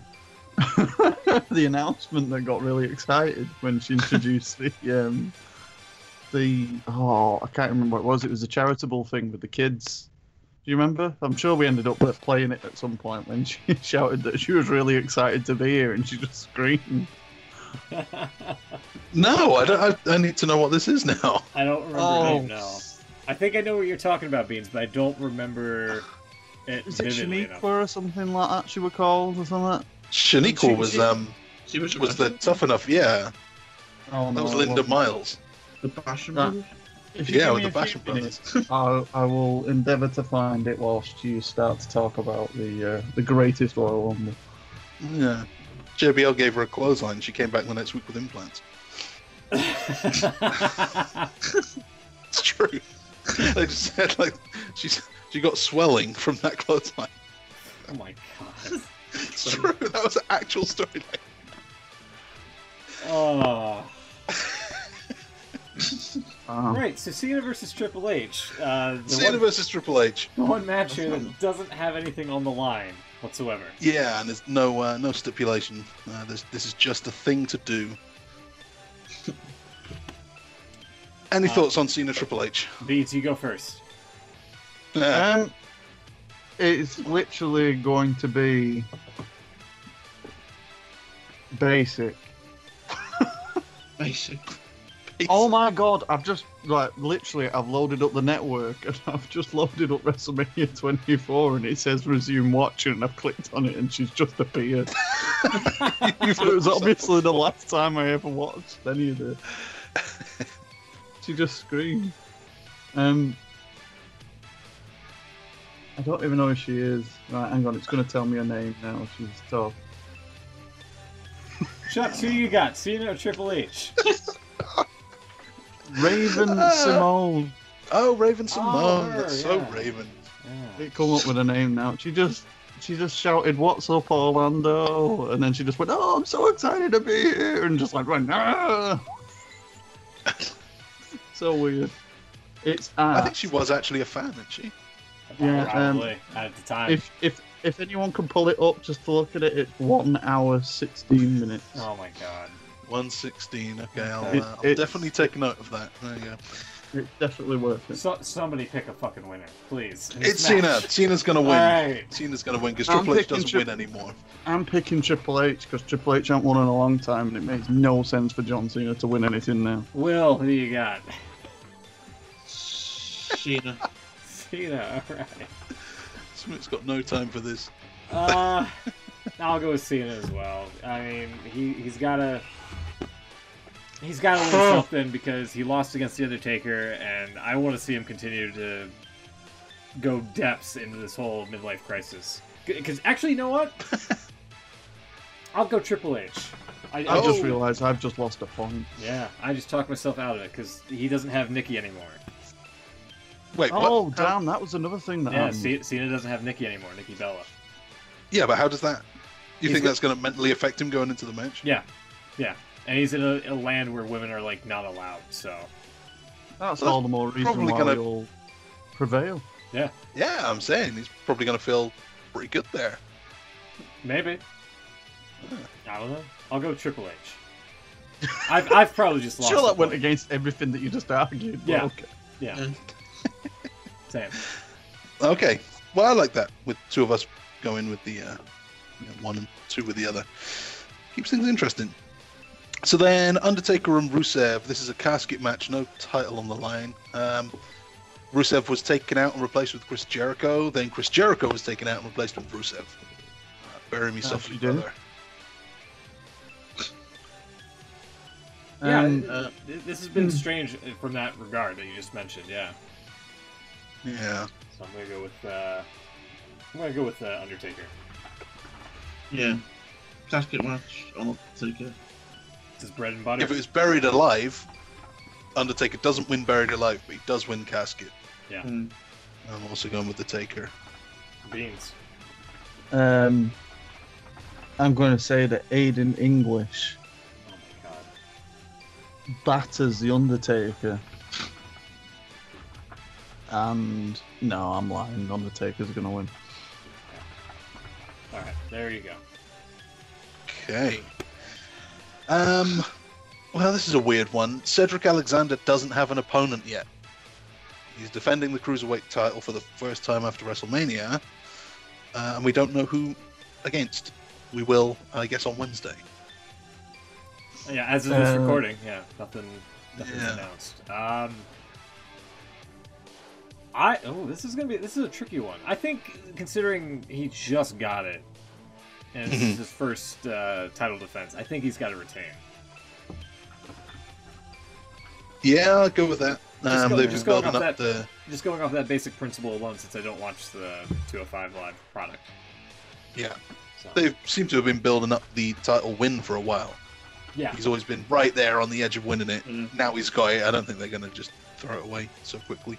the announcement that got really excited when she introduced the I can't remember what it was. It was a charitable thing with the kids. Do you remember? I'm sure we ended up playing it at some point when she shouted that she was really excited to be here and she just screamed. No, I don't. I need to know what this is now. I don't remember her name now. I think I know what you're talking about, Beans, but I don't remember it Is it vividly enough. Shaniqua or something like that she were called or something? Shaniqua was She was the tough enough. Yeah, Oh, that was it Linda wasn't. Miles. the Passion That- Brothers. If you Yeah, give with me the a few Fashion Brothers. minutes, I will endeavour to find it whilst you start to talk about the greatest Royal Rumble. Yeah, JBL gave her a clothesline. She came back the next week with implants. It's true. They just said like she got swelling from that clothesline. Oh my god. It's true. That was an actual storyline. Oh. Oh. Right, so Cena versus Triple H. Cena versus Triple H. The one match here that doesn't have anything on the line whatsoever. Yeah, and there's no stipulation. This is just a thing to do. Any thoughts on Cena Triple H? Beans, you go first. It's literally going to be basic. Basic. Oh my god, I've just, literally, I've loaded up the network and I've just loaded up WrestleMania 24 and it says resume watching and I've clicked on it and she's just appeared. It was obviously the last time I ever watched any of it. She just screamed. I don't even know who she is. Right, hang on, it's going to tell me her name now. She's tough. Chuck, who you got? Cena or Triple H? Raven Simone. Oh, Raven Simone. Oh, her, That's so yeah. Raven. Yeah. It come up with a name now. She just shouted, "What's up, Orlando?" And then she just went, "Oh, I'm so excited to be here," and just went, "Ah." So weird. It's I think she was actually a fan, isn't she? Yeah, Probably at the time. if anyone can pull it up just to look at it, it's 1 hour 16 minutes. Oh my god. 116. Okay, I'll It's- definitely take note of that. There you go. It's definitely worth it. So, somebody pick a fucking winner, please. in It's this Cena. match. Cena's gonna win. Alright. Cena's gonna win because I'm Triple H picking doesn't win anymore. I'm picking Triple H because Triple H hasn't won in a long time, and it makes no sense for John Cena to win anything now. Will, who you got? Cena. Cena, alright. Smit's got no time for this. I'll go with Cena as well. I mean, he's gotta win something because he lost against The Undertaker, and I want to see him continue to go depths into this whole midlife crisis. Because actually, you know what? I'll go Triple H. I just realised I've just lost a point. Yeah, I just talked myself out of it because he doesn't have Nikki anymore. Wait, Oh, what? damn, that was another thing that Yeah, happened. Cena doesn't have Nikki anymore, Nikki Bella. Yeah, but how does that? You He's think got- that's going to mentally affect him going into the match? Yeah, and he's in a land where women are like not allowed. So That's Well, all the more reason probably why gonna- he'll prevail. Yeah, I'm saying he's probably going to feel pretty good there. maybe. I don't know. I'll go Triple H. I've probably just lost. Sure, the that went point. against everything that you just argued. but Yeah. okay. Yeah. Same. Okay, well, I like that with two of us going with the one and two with the other. Keeps things interesting. So then, Undertaker and Rusev. This is a casket match, no title on the line. Rusev was taken out and replaced with Chris Jericho. Then Chris Jericho was taken out and replaced with Rusev. Bury me softly, you did. brother. Yeah, Um, this has been strange from that regard that you just mentioned. Yeah. Yeah. So I'm gonna go with Undertaker. Yeah. Casket match on Undertaker. It's his bread and butter. If it was Buried Alive, Undertaker doesn't win Buried Alive, but he does win Casket. Mm. I'm also going with the Taker. Beans. I'm going to say that Aiden English Oh my god. batters the Undertaker. And no, I'm lying. Undertaker's going to win. All right, there you go. Okay. Well, this is a weird one. Cedric Alexander doesn't have an opponent yet. He's defending the Cruiserweight title for the first time after WrestleMania, and we don't know who against. We will, I guess, on Wednesday. Yeah, as of this Uh, recording, nothing's Yeah. announced. This is a tricky one. I think considering he just got it and this is his first title defense, I think he's got to retain. Yeah, I'll go with that. Just They've just been going building off up that- Just going off that basic principle alone, since I don't watch the 205 Live product. Yeah, So, they seem to have been building up the title win for a while. yeah. He's always been right there on the edge of winning it. Mm. Now he's got it. I don't think they're going to just throw it away so quickly.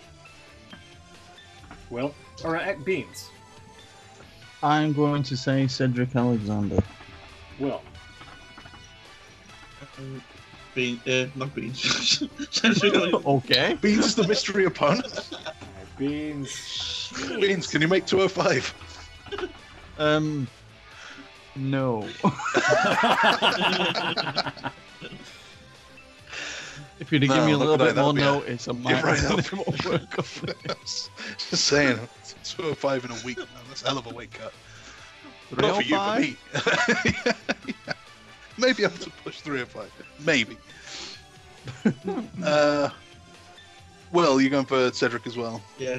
Will or Beans. I'm going to say Cedric Alexander. Will. Not beans. Okay. Beans is the mystery opponent. All right, Beans. Beans, can you make 205? No. If you'd have given me a No, little look at bit that, more yeah. notice, I might You're right have up. done more work on this. Just saying, 205 in a week, man, that's a hell of a weight cut. Not for you, for 305? me. Yeah. Maybe I have to push 305. Maybe. Will, you're going for Cedric as well, Yeah.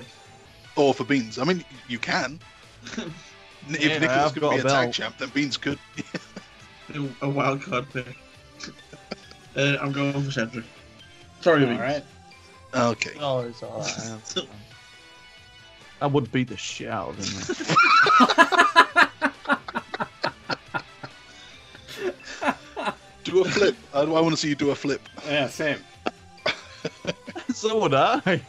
or for Beans? I mean, you can. If Yeah, Nicholas I've could got be a a tag belt. champ, then Beans could. A wild card pick. I'm going for Cedric. Sorry, All Vince. right. Okay. Oh, it's alright. I understand. I would beat the shit out of him. Do a flip. I want to see you do a flip. Yeah, same. So would I.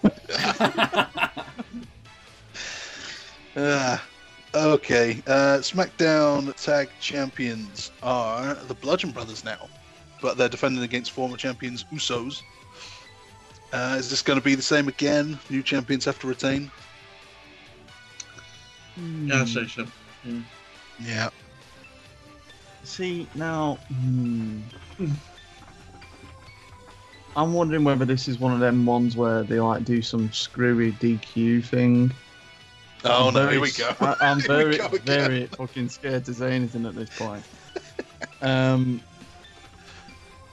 Okay. SmackDown Tag Champions are the Bludgeon Brothers now, but they're defending against former champions Usos. Is this going to be the same again? New champions have to retain? Yeah, I'd say so. Yeah. Yeah. See, now, I'm wondering whether this is one of them ones where they like do some screwy DQ thing. Oh I'm no, very here we go. I'm Here we very, go again. very fucking scared to say anything at this point.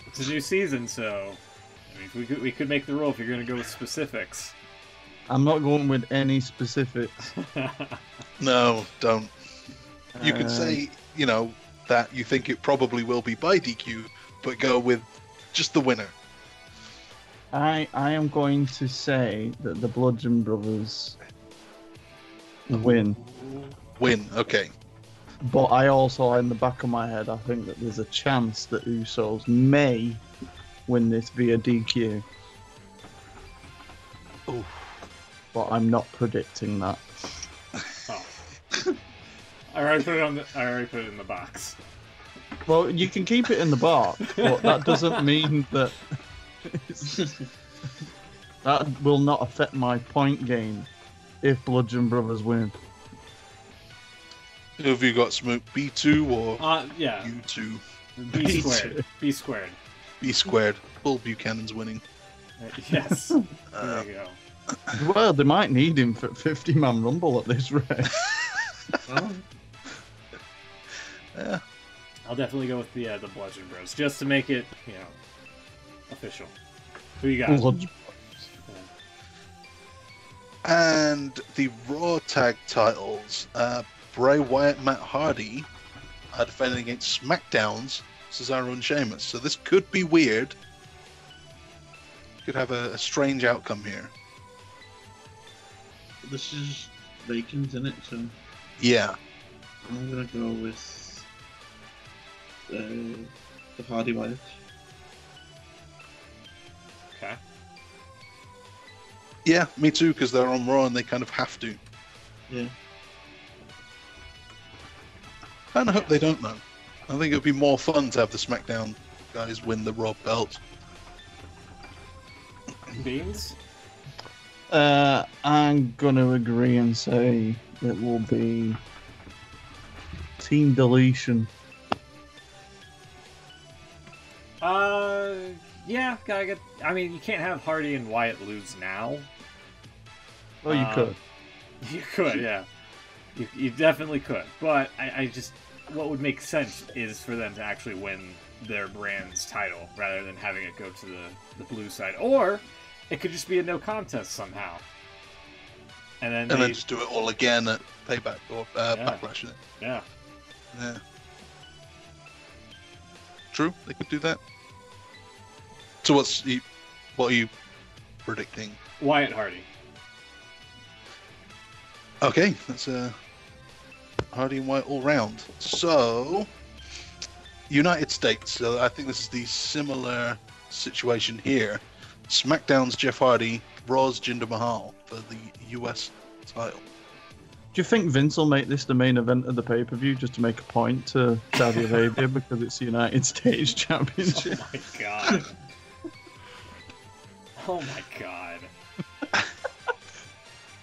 It's a new season, so I mean, we could make the rule if you're going to go with specifics. I'm not going with any specifics. No, don't. You could say, that you think it probably will be by DQ, but go with just the winner. I am going to say that the Bludgeon Brothers win. Win, okay. But I also, in the back of my head, I think that there's a chance that Usos may win this via DQ. Ooh. But I'm not predicting that. Oh. I already put it in the box. Well, you can keep it in the box, but that doesn't mean that that will not affect my point gain if Bludgeon Brothers win. Who have you got, Smoot? B2 or Yeah. U2? B squared. B squared. B squared. Bull Buchanan's winning. Yes. There you go. Well, they might need him for 50-man Rumble at this rate. Well, Yeah. I'll definitely go with the Bludgeon Bros, just to make it, official. Who you got? Bludgeon- And the Raw Tag titles, Bray Wyatt, Matt Hardy are defending against SmackDown's Cesaro and Sheamus. So this could be weird. Could have a strange outcome here. this is vacant, isn't it? So Yeah. I'm gonna go with the Hardy Wyatts. Okay. Yeah, me too, because they're on Raw and they kind of have to. Yeah. Kind of hope they don't, though. I think it would be more fun to have the SmackDown guys win the Raw belt. Beans? I'm gonna agree and say it will be Team Deletion. Yeah, I mean, you can't have Hardy and Wyatt lose now. Oh, you could. You could, yeah. You definitely could. But I just... What would make sense is for them to actually win their brand's title, rather than having it go to the blue side. Or, it could just be a no contest somehow. And then Just do it all again at Payback or Backlash. Isn't it? Yeah. Yeah. True, they could do that. So what are you predicting? Wyatt Hardy. Okay, that's Hardy and White all round. So, United States. So I think this is the similar situation here. SmackDown's Jeff Hardy, Raw's Jinder Mahal for the US title. Do you think Vince will make this the main event of the pay-per-view just to make a point to Saudi Arabia because it's the United States Championship? Oh my god. Oh my god.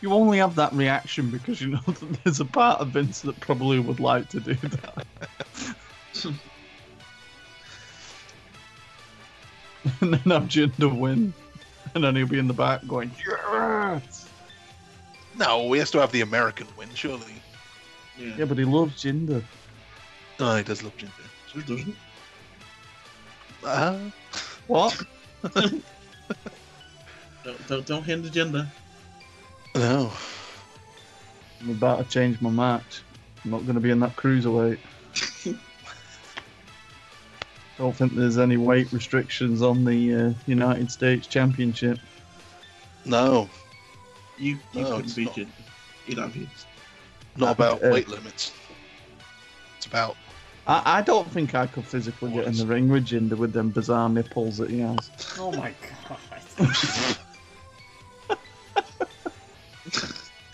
You only have that reaction because you know that there's a part of Vince that probably would like to do that. And then have Jinder win. And then he'll be in the back going, yes! No, he has to have the American win, surely. Yeah, but he loves Jinder. Oh, he does love Jinder. So it doesn't. What? Don't hinder gender. No. I'm about to change my match. I'm not going to be in that cruiserweight. Don't think there's any weight restrictions on the United States Championship. No. You No, couldn't it's beat not. it. He'd have you. Not about weight limits. It's about. I don't think I could physically get in the ring with Jinder with them bizarre nipples that he has. Oh my god.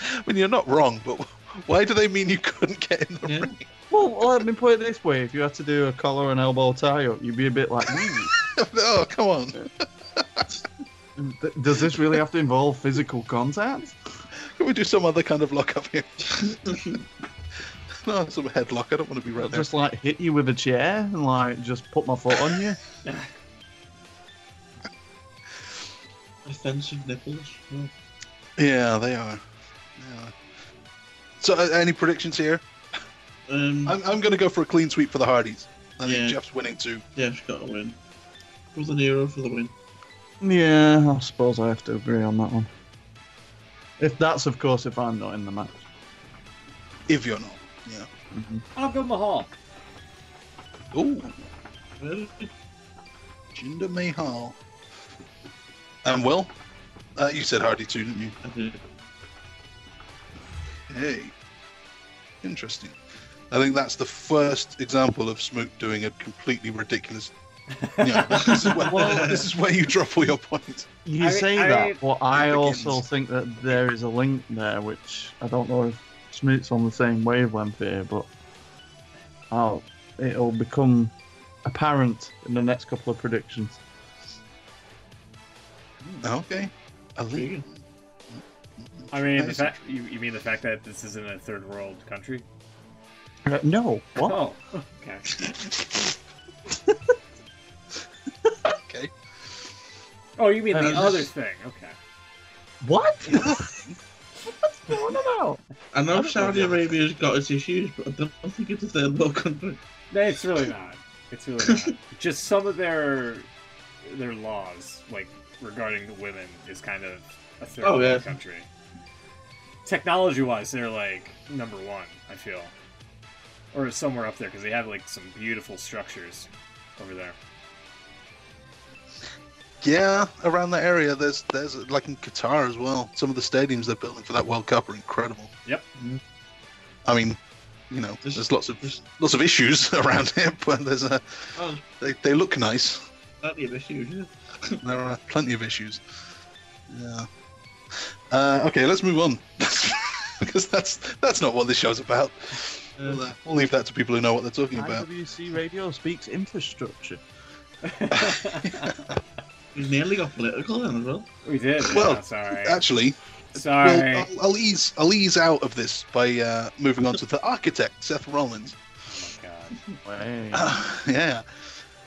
I mean, you're not wrong, but why do they mean you couldn't get in the Yeah. ring? Well, let me put it this way: if you had to do a collar and elbow tie-up, you'd be a bit like, Oh, come on. does this really have to involve physical contact? Can we do some other kind of lock up here? No, some headlock. I don't want to be right there. Just like hit you with a chair and like just put my foot on you. Offensive nipples. Oh. Yeah, they are. Yeah. So, any predictions here? I'm going to go for a clean sweep for the Hardys. I think Jeff's winning too. Jeff's got to win. For the Nero for the win. Yeah, I suppose I have to agree on that one. If that's, of course, if I'm not in the match. If you're not, yeah. I'll go Mahal. Ooh, Really? Jinder Mahal. And Will? You said Hardy too, didn't you? I did. Hey. Interesting. I think that's the first example of Smoot doing a completely ridiculous. Yeah, this is where you drop all your points. You say that, but I also think that there is a link there, which I don't know if Smoot's on the same wavelength here, but it'll become apparent in the next couple of predictions. Okay. A link. I mean, the fact you mean the fact that this isn't a third world country? No. What? Oh, okay. Okay. Oh, you mean the other thing? Okay. What? What's going on? I know Saudi Arabia's got its issues, but I don't think it's a third world country. No, it's really not. It's really not. Just some of their laws, like regarding the women, is kind of a third world country. Technology-wise, they're like number one, I feel, or somewhere up there because they have like some beautiful structures over there. Yeah, around that area, there's like in Qatar as well. Some of the stadiums they're building for that World Cup are incredible. Yep. I mean, you know, there's lots of issues around it, but there's they look nice. Plenty of issues. Yeah. There are plenty of issues. Yeah. Okay, let's move on because that's not what this show's about. We'll leave that to people who know what they're talking about. IWC Radio speaks infrastructure. We nearly got political then as well. We did. Well, yeah, sorry. Actually, Sorry. well, I'll ease out of this by moving on to the architect, Seth Rollins. Oh my god. Yeah.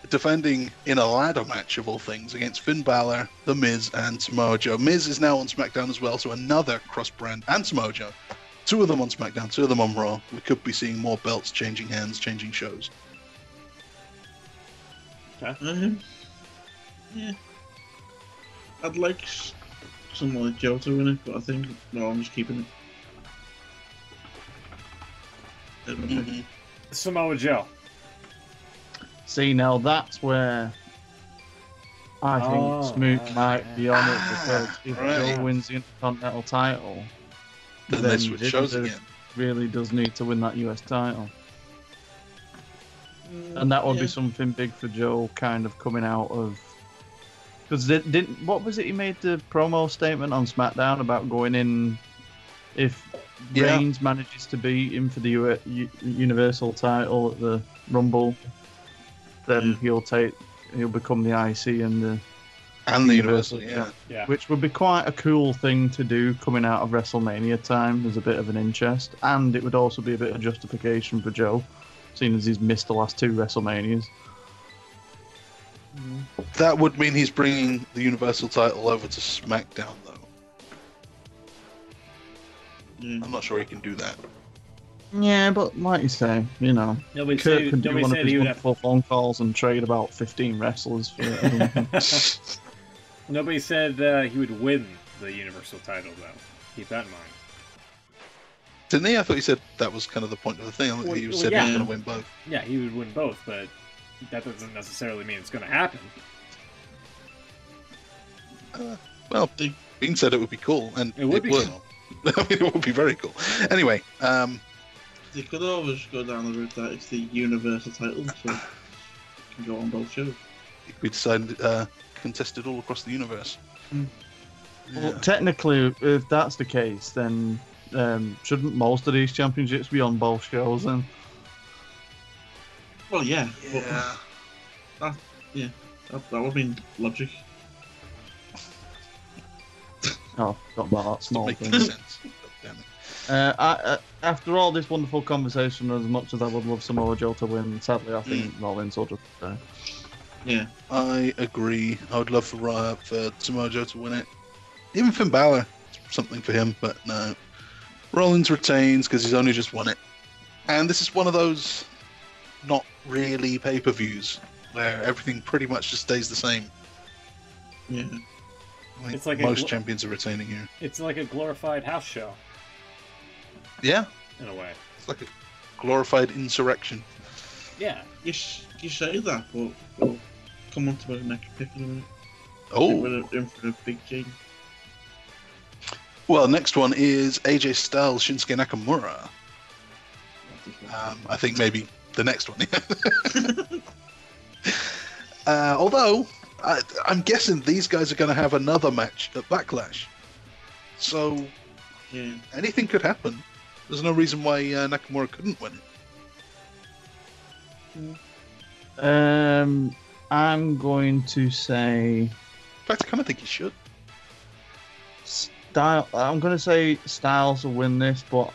Defending in a ladder match of all things against Finn Balor, The Miz, and Samoa Joe. Miz is now on SmackDown as well, so another cross-brand, and Samoa Joe. Two of them on SmackDown, two of them on Raw. We could be seeing more belts changing hands, changing shows. Okay. Yeah. I'd like someone like Joe to win it, but I think I'm just keeping it. Samoa Joe. See, now that's where I think Smoot might be on it, because if Joe wins the Intercontinental title, Then they switch shows again. Really does need to win that US title. And that would be something big for Joe, kind of coming out of... Because what was it he made the promo statement on SmackDown about going in if Reigns manages to beat him for the Universal title at the Rumble, then he'll become the IC and the Universal, yeah. Which would be quite a cool thing to do coming out of WrestleMania time. There's a bit of an interest, and it would also be a bit of justification for Joe, seeing as he's missed the last two WrestleManias. That would mean he's bringing the Universal title over to SmackDown, though. I'm not sure he can do that. Yeah, but like you say, you know, Kurt could do one of his wonderful phone calls and trade about 15 wrestlers for it. Nobody said he would win the Universal title, though. Keep that in mind. Didn't he? I thought he said that was kind of the point of the thing. I think he said he was going to win both. Yeah, he would win both, but that doesn't necessarily mean it's going to happen. Well, Bean said it would be cool, and it would be cool. I mean, it would be very cool. Anyway, they could always go down the route that it's the Universal title, so it can go on both shows. we decided contested all across the universe. Well, technically, if that's the case, then shouldn't most of these championships be on both shows then? Well, yeah. Yeah. But that would mean logic. Oh, not that small Doesn't thing. make any sense. God damn it. After all this wonderful conversation, as much as I would love Samoa Joe to win, sadly I think Rollins will just die. Yeah. I agree. I would love for Samoa Joe to win it. Even Finn Balor, something for him, but no. Rollins retains because he's only just won it. And this is one of those not really pay-per-views where everything pretty much just stays the same. Yeah. I think It's like most champions are retaining here. It's like a glorified house show, Yeah, in a way. it's like a glorified insurrection. Yeah. You say that, but we'll come on to the next pick in a minute. Oh, We're in for a big change. well, next one is AJ Styles, Shinsuke Nakamura. I think maybe the next one. Although, I'm guessing these guys are going to have another match at Backlash. So, Yeah. anything could happen. There's no reason why Nakamura couldn't win it. I'm going to say In fact, I kind of think he should. I'm going to say Styles will win this, but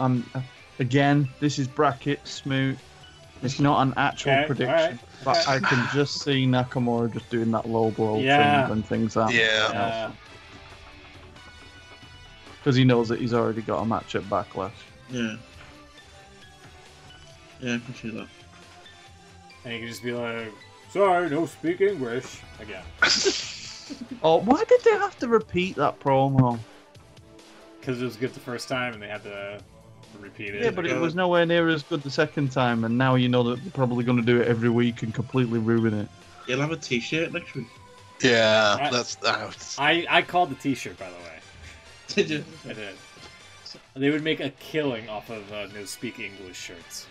again, this is bracket smoot. It's not an actual prediction, alright. but I can just see Nakamura just doing that low blow Yeah. thing when things happen. Yeah. Because he knows that he's already got a match at Backlash. Yeah. Yeah, I can see that. And you can just be like, sorry, no speak English. Again. Oh, why did they have to repeat that promo? Because it was good the first time and they had to repeat it. Yeah, but it was nowhere near as good the second time, and now you know that they're probably going to do it every week and completely ruin it. You'll have a t-shirt next week. Yeah, that's that. I called the t-shirt, by the way. Did you? I did. They would make a killing off of no speak English shirts.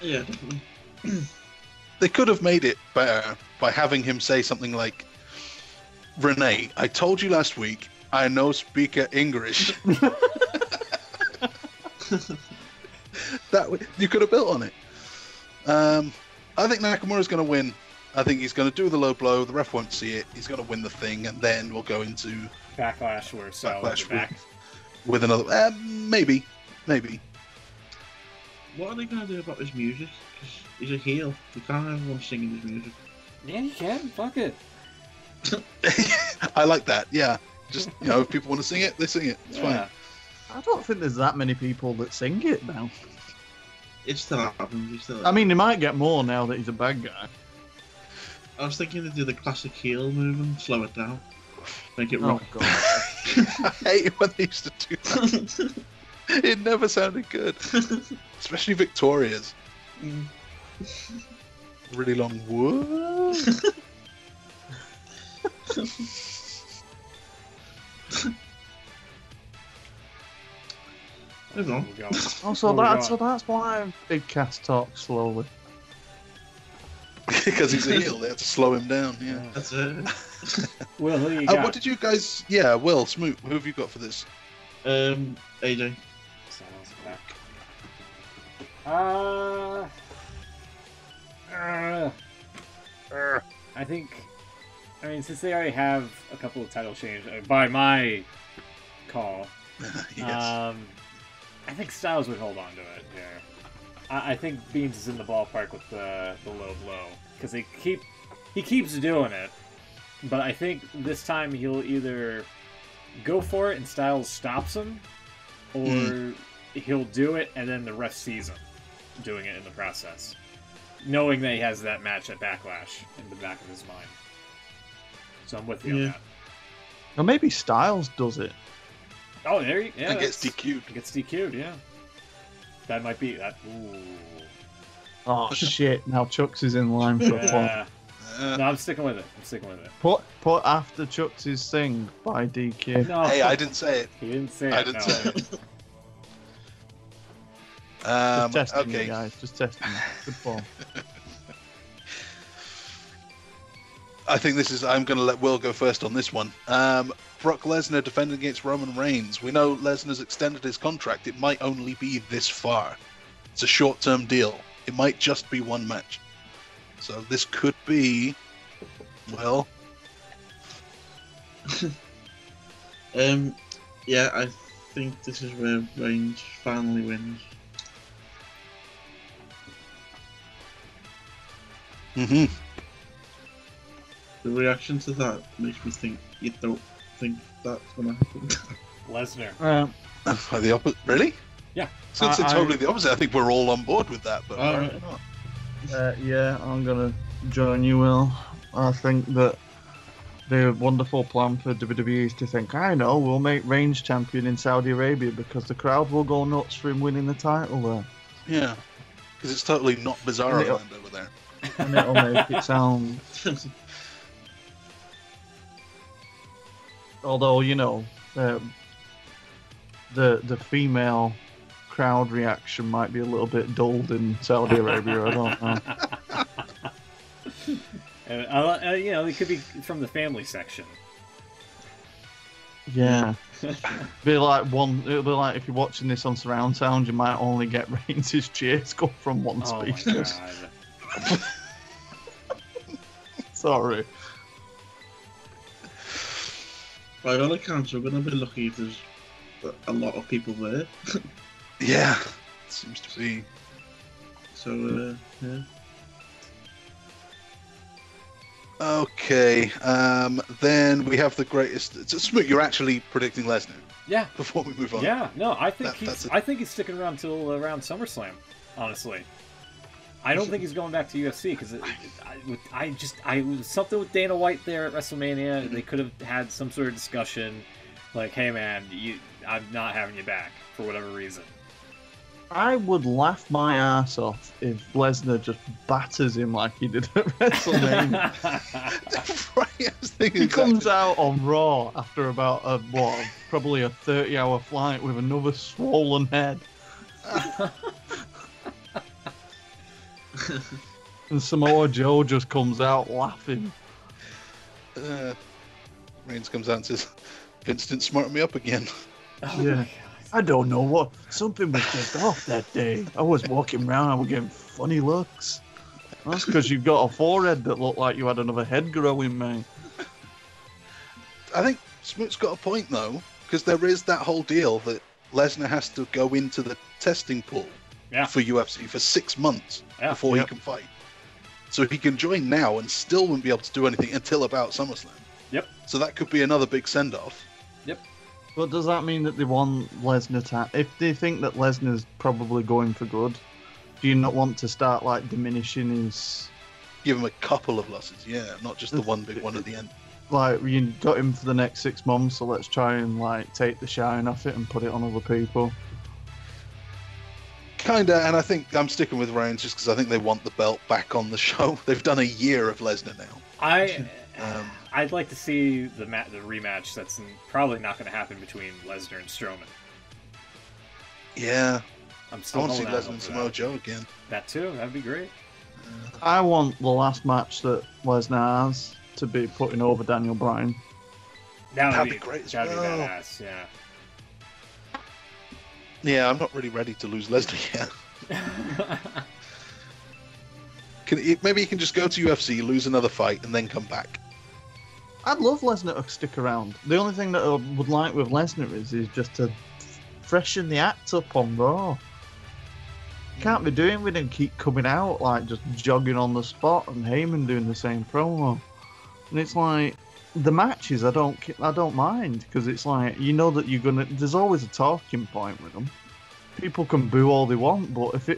Yeah, definitely. They could have made it better by having him say something like, Renee, I told you last week, I no speak English. You could have built on it. I think Nakamura's going to win. I think he's going to do the low blow. The ref won't see it. He's going to win the thing, and then we'll go into Backlash where Styles will be back. with another. Maybe. What are they going to do about his music? Because he's a heel. You can't have everyone singing his music. Yeah, you can. Fuck it. I like that. Yeah, just if people want to sing it, they sing it. It's fine. I don't think there's that many people that sing it now. It still happens. I mean, he might get more now that he's a bad guy. I was thinking to do the classic heel move and slow it down. Make it Oh, rock. God. I hate it when they used to do that. It never sounded good, especially Victoria's. Really long whoa. Move on. We're going. Also, Where we that's why Big Cass talks slowly. Because he's a heel, they have to slow him down. Yeah. That's it. Will, who you got? What did you guys? Yeah, Will Smoot. Who have you got for this? AJ. Styles back. I think. I mean, since they already have a couple of title changes, by my call, Yes. I think Styles would hold on to it here. I think Beans is in the ballpark with the low blow because he keeps doing it, but I think this time he'll either go for it and Styles stops him, or he'll do it and then the ref sees him doing it in the process, knowing that he has that match at Backlash in the back of his mind. So I'm with you on that. Or maybe Styles does it. Oh, there you and gets DQ'd. Gets DQ'd, yeah. That might be that. Ooh. Oh shit! Now Chucks is in line for a point. Yeah. No, I'm sticking with it. Put after Chucks' thing by DQ. No. Hey, I didn't say it. He didn't say it. I didn't say it. Just testing Okay. you guys. Just testing you. Good ball. I think this is. I'm going to let Will go first on this one. Brock Lesnar defending against Roman Reigns. We know Lesnar's extended his contract. It might only be this far. It's a short-term deal. It might just be one match. So this could be, well. Yeah, I think this is where Reigns finally wins. Mm-hmm. The reaction to that makes me think you don't think that's gonna happen. Lesnar. The opposite? Really? Yeah. Since it's totally the opposite, I think we're all on board with that. But apparently not. Yeah, I'm gonna join you, Will. I think that the wonderful plan for WWE is to think, I know, we'll make Reigns champion in Saudi Arabia because the crowd will go nuts for him winning the title there. Yeah, because it's totally not Bizarro Land over there. And it'll make it sound... Although, you know, the female crowd reaction might be a little bit dulled in Saudi Arabia, I don't know. And, you know, it could be from the family section. Yeah. It'll be like if you're watching this on surround sound, you might only get Reigns' cheers come from one speaker. My God. Sorry. By all accounts, we're gonna be lucky if there's a lot of people there. Yeah, seems to be. So, yeah. Okay, then we have the greatest. So, Smoot, you're actually predicting Lesnar. Yeah. Before we move on. Yeah. No, I think That- I think he's sticking around till around SummerSlam. Honestly, I don't think he's going back to UFC because I was something with Dana White there at WrestleMania. They could have had some sort of discussion, like, "Hey, man, I'm not having you back for whatever reason." I would laugh my ass off if Lesnar just batters him like he did at WrestleMania. Right, I was thinking He comes exactly. out on Raw after about probably a 30-hour flight with another swollen head. And Samoa Joe just comes out laughing. Reigns comes out and says, "Vince didn't smart me up again." Yeah. I don't know what. Something was just off that day. I was walking around, I was getting funny looks. That's because you've got a forehead that looked like you had another head growing, mate. I think Smoot's got a point though, because there is that whole deal that Lesnar has to go into the testing pool for UFC for 6 months before he can fight. So he can join now and still won't be able to do anything until about SummerSlam. Yep. So that could be another big send-off. Yep. But does that mean that they want Lesnar to... If they think that Lesnar's probably going for good, do you not want to start, like, diminishing his... Give him a couple of losses, yeah, not just the one big one at the end. Like, you got him for the next 6 months, so let's try and, like, take the shine off it and put it on other people. Kinda, and I think I'm sticking with Reigns just because I think they want the belt back on the show. They've done a year of Lesnar now. I'd like to see the rematch that's probably not going to happen between Lesnar and Strowman. Yeah. I want to see Lesnar and Samoa Joe again. That too, that'd be great. I want the last match that Lesnar has to be putting over Daniel Bryan. That'd be great as That'd well. be badass, yeah. Yeah, I'm not really ready to lose Lesnar yet. Maybe he can just go to UFC, lose another fight, and then come back. I'd love Lesnar to stick around. The only thing that I would like with Lesnar is just to freshen the act up on Raw. Can't be doing with him keep coming out like just jogging on the spot and Heyman doing the same promo. And it's like the matches I don't mind because it's like you know that there's always a talking point with them. People can boo all they want, but if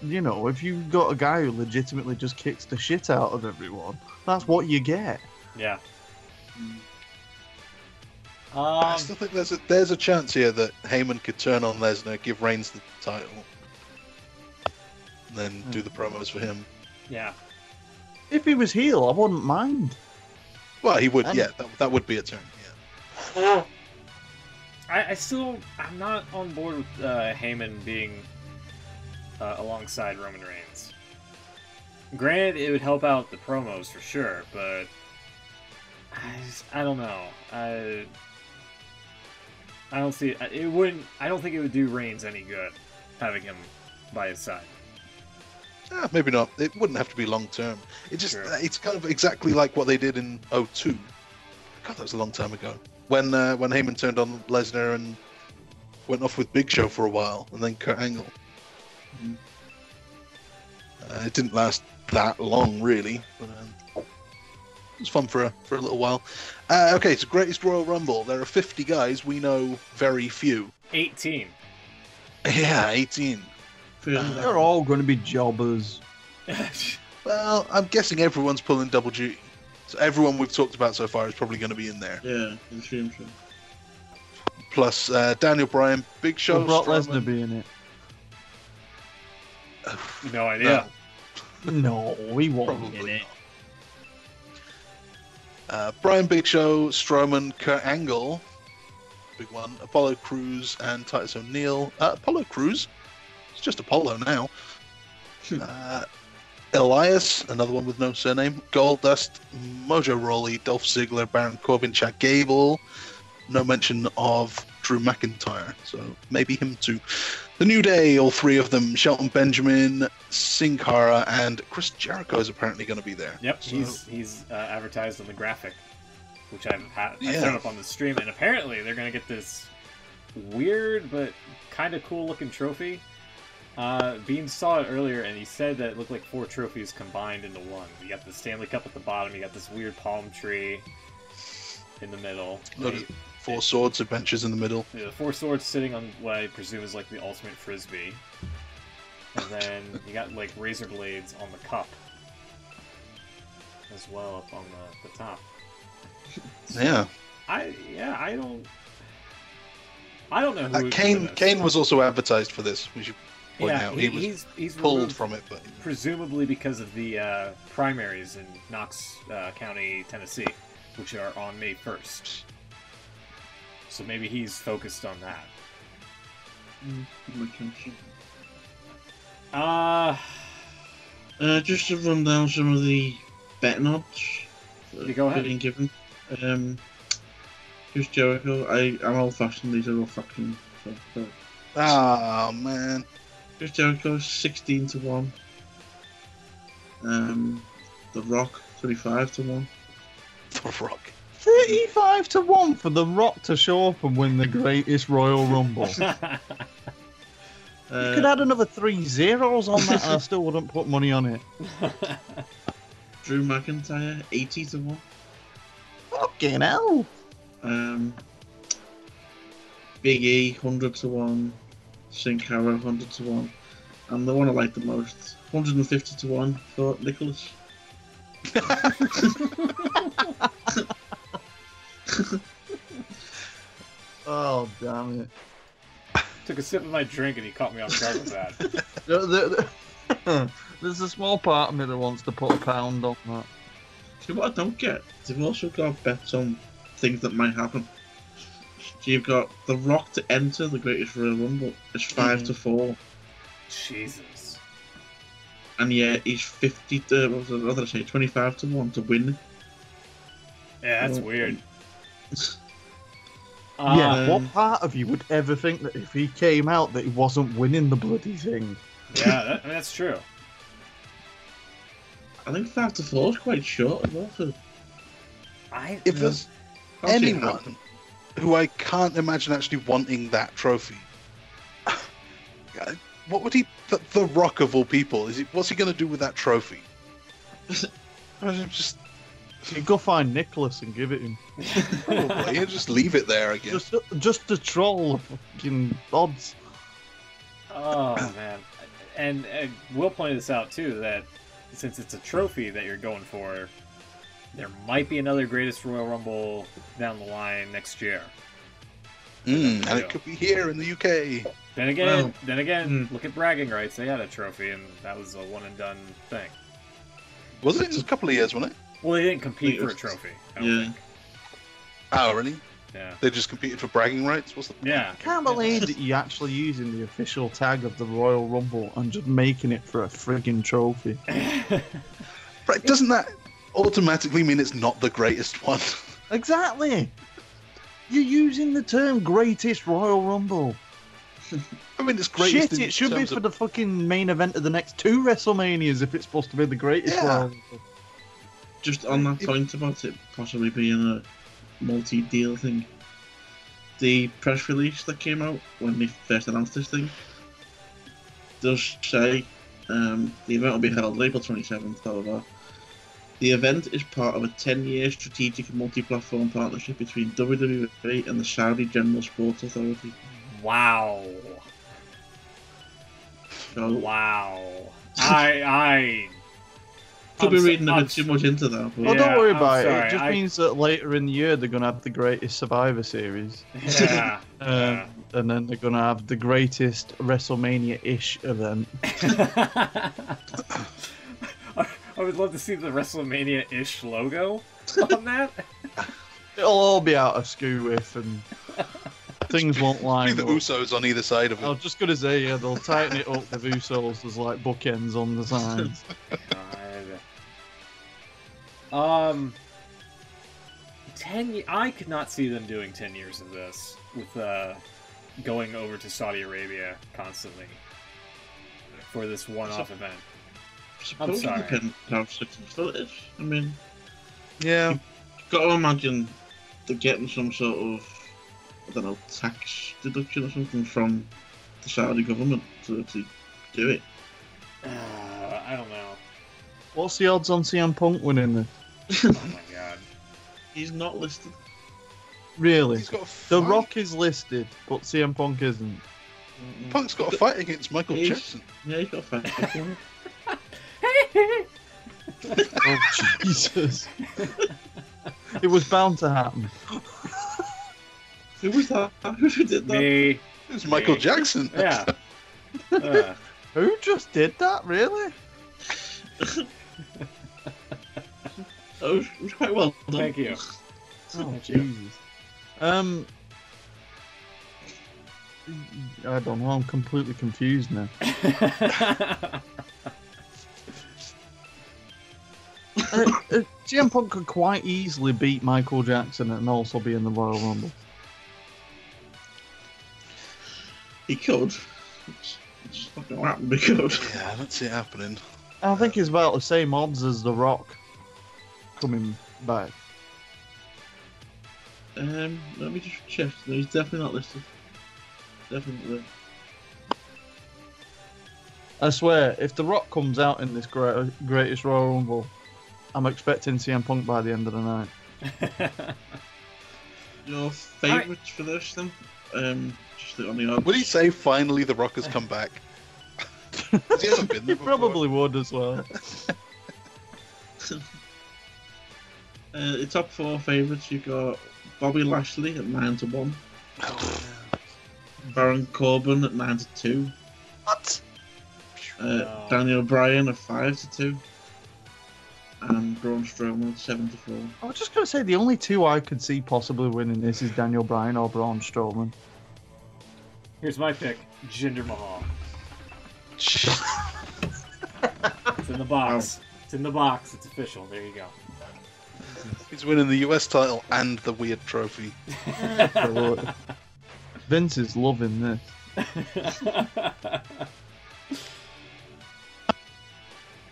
you've got a guy who legitimately just kicks the shit out of everyone, that's what you get. Yeah. I still think there's a chance here that Heyman could turn on Lesnar, give Reigns the title, and then do the promos for him. Yeah. If he was heel, I wouldn't mind. Well, he would. Yeah, that would be a turn. Yeah. I'm not on board with Heyman being alongside Roman Reigns. Granted, it would help out the promos for sure, but I don't know. I don't see it. It wouldn't. I don't think it would do Reigns any good having him by his side. Maybe not. It wouldn't have to be long term. True. It's kind of exactly like what they did in '02. God, that was a long time ago. When Heyman turned on Lesnar and went off with Big Show for a while, and then Kurt Angle. Mhm. It didn't last that long, really, but it was fun for a little while. Okay, so Greatest Royal Rumble. There are 50 guys. We know very few. 18. Yeah, 18. They're all going to be jobbers. Well, I'm guessing everyone's pulling double duty. So everyone we've talked about so far is probably going to be in there. Yeah, I'm sure. Plus Daniel Bryan, Big Show, Will Brock Strowman. Lesnar be in it? No idea. No, he won't Probably be in it. not. Bryan, Big Show, Strowman, Kurt Angle, big one. Apollo Crews and Titus O'Neil. Apollo Crews, it's just Apollo now. Elias, another one with no surname. Goldust, Mojo Rawley, Dolph Ziggler, Baron Corbin, Chad Gable. No mention of Drew McIntyre, so maybe him too. The New Day, all three of them. Shelton Benjamin, Sin Cara, and Chris Jericho is apparently going to be there. Yep, So- he's advertised on the graphic, which I've Yeah. thrown up on the stream, and apparently they're gonna get this weird but kind of cool looking trophy. Bean saw it earlier, and he said that it looked like 4 trophies combined into one. You got the Stanley Cup at the bottom, you got this weird palm tree in the middle. Load of 4 swords adventures in the middle. The 4 swords sitting on what I presume is like the ultimate frisbee, and then you got like razor blades on the cup as well up on the top. Yeah. I don't know who Kane was also advertised for this. We should point out he was he's pulled removed from it, but presumably because of the primaries in Knox County, Tennessee, which are on May 1st. So maybe he's focused on that. Just to run down some of the betting odds. You go ahead. Being given. Just Jericho. I'm old fashioned. These are all fucking. So. oh man, Just Jericho 16-1. The Rock 35-1. The Rock. 35-1 for The Rock to show up and win the greatest Royal Rumble. You could add another 3 zeros on that and I still wouldn't put money on it. Drew McIntyre 80-1. Fucking hell. Big E 100-1. Sin Cara 100-1. And the one I like the most 150-1 for Nicholas. Oh, damn it. Took a sip of my drink and he caught me off guard with that. There's a small part of me that wants to put a pound on that. See, what I don't get, they've also got bets on things that might happen. So you've got The Rock to enter the Greatest Royal Rumble. It's 5-4. Jesus. And yeah, he's 25-1 to win. Yeah, that's weird. Yeah, what part of you would ever think that if he came out that he wasn't winning the bloody thing? Yeah, that's true. I think 5-4 is quite short as well. If there's anyone who I can't imagine actually wanting that trophy, what would he? The Rock of all people, what's he going to do with that trophy? Just You go find Nicholas and give it him. probably just leave it there again. Just to troll the fucking odds. Oh man, and Will pointed this out too, that since it's a trophy that you're going for, there might be another Greatest Royal Rumble down the line next year. And it could be here in the UK. Then again, Well, look at bragging rights. They had a trophy, and that was a one and done thing. Was it? It was a couple of years, wasn't it? Well, they didn't compete it for a was- trophy. I don't Yeah. think. Oh, really? Yeah. They just competed for bragging rights? What's the point? Yeah. I can't believe that you're actually using the official tag of the Royal Rumble and just making it for a friggin' trophy. Right, doesn't that automatically mean it's not the greatest one? Exactly. You're using the term "greatest Royal Rumble." I mean, it's greatest. Shit, in it should be terms for of- the fucking main event of the next 2 WrestleManias if it's supposed to be the greatest Yeah. Royal Rumble. Just on that point about it possibly being a multi-deal thing, the press release that came out when they first announced this thing does say the event will be held April 27th, blah, blah, blah. The event is part of a 10-year strategic multi-platform partnership between WWE and the Saudi General Sports Authority. Wow. So, Wow. I could be I'm so- reading a I'm bit too much into that, but Well, don't worry I'm about it. sorry, It just means that later in the year they're going to have the greatest Survivor Series. Yeah. yeah. And then they're going to have the greatest WrestleMania-ish event. I would love to see the WrestleMania-ish logo on that. It'll all be out of skew with and things won't Be line the up. Usos on either side of I it. was just going to say, yeah, they'll tighten it up with Usos as like bookends on the sides. God. 10. I could not see them doing 10 years of this with going over to Saudi Arabia constantly for this one-off event. I suppose sorry. it depends how successful it is. I mean, Yeah. you've got to imagine they're getting some sort of, I don't know, tax deduction or something from the Saudi government to do it. I don't know. What's the odds on CM Punk winning this? Oh my god. He's not listed. Really? He's got a The fight. Rock is listed, but CM Punk isn't. Punk's got a fight against Michael He's- Jackson. Yeah, he's got a fight for it. Oh, Jesus. It was bound to happen. Who was that? Who did that? Me. It's Michael Jackson. Yeah. Who just did that, really? Oh, it was quite well done. Thank you. Oh, Thank you. Jesus. I don't know, I'm completely confused now. CM Punk could quite easily beat Michael Jackson and also be in the Royal Rumble. He could. It's not going to happen, but he could. Yeah, I don't see it happening. I think it's about the same odds as The Rock coming back. Let me just check. No, he's definitely not listed. Definitely. I swear, if The Rock comes out in this greatest Royal Rumble, I'm expecting CM Punk by the end of the night. Your favourites for this then? Just on the odds. Would he say finally The Rock has come back? Has he ever been He there before? probably would as well. The top 4 favourites, you've got Bobby Lashley at 9-1, Oh, Baron Corbin at 9-2, What? No. Daniel Bryan at 5-2, and Braun Strowman at 7-4. I was just going to say, the only two I could see possibly winning this is Daniel Bryan or Braun Strowman. Here's my pick: Jinder Mahal. It's in the box. It's in the box. It's official. There you go. He's winning the US title and the weird trophy. Vince is loving this.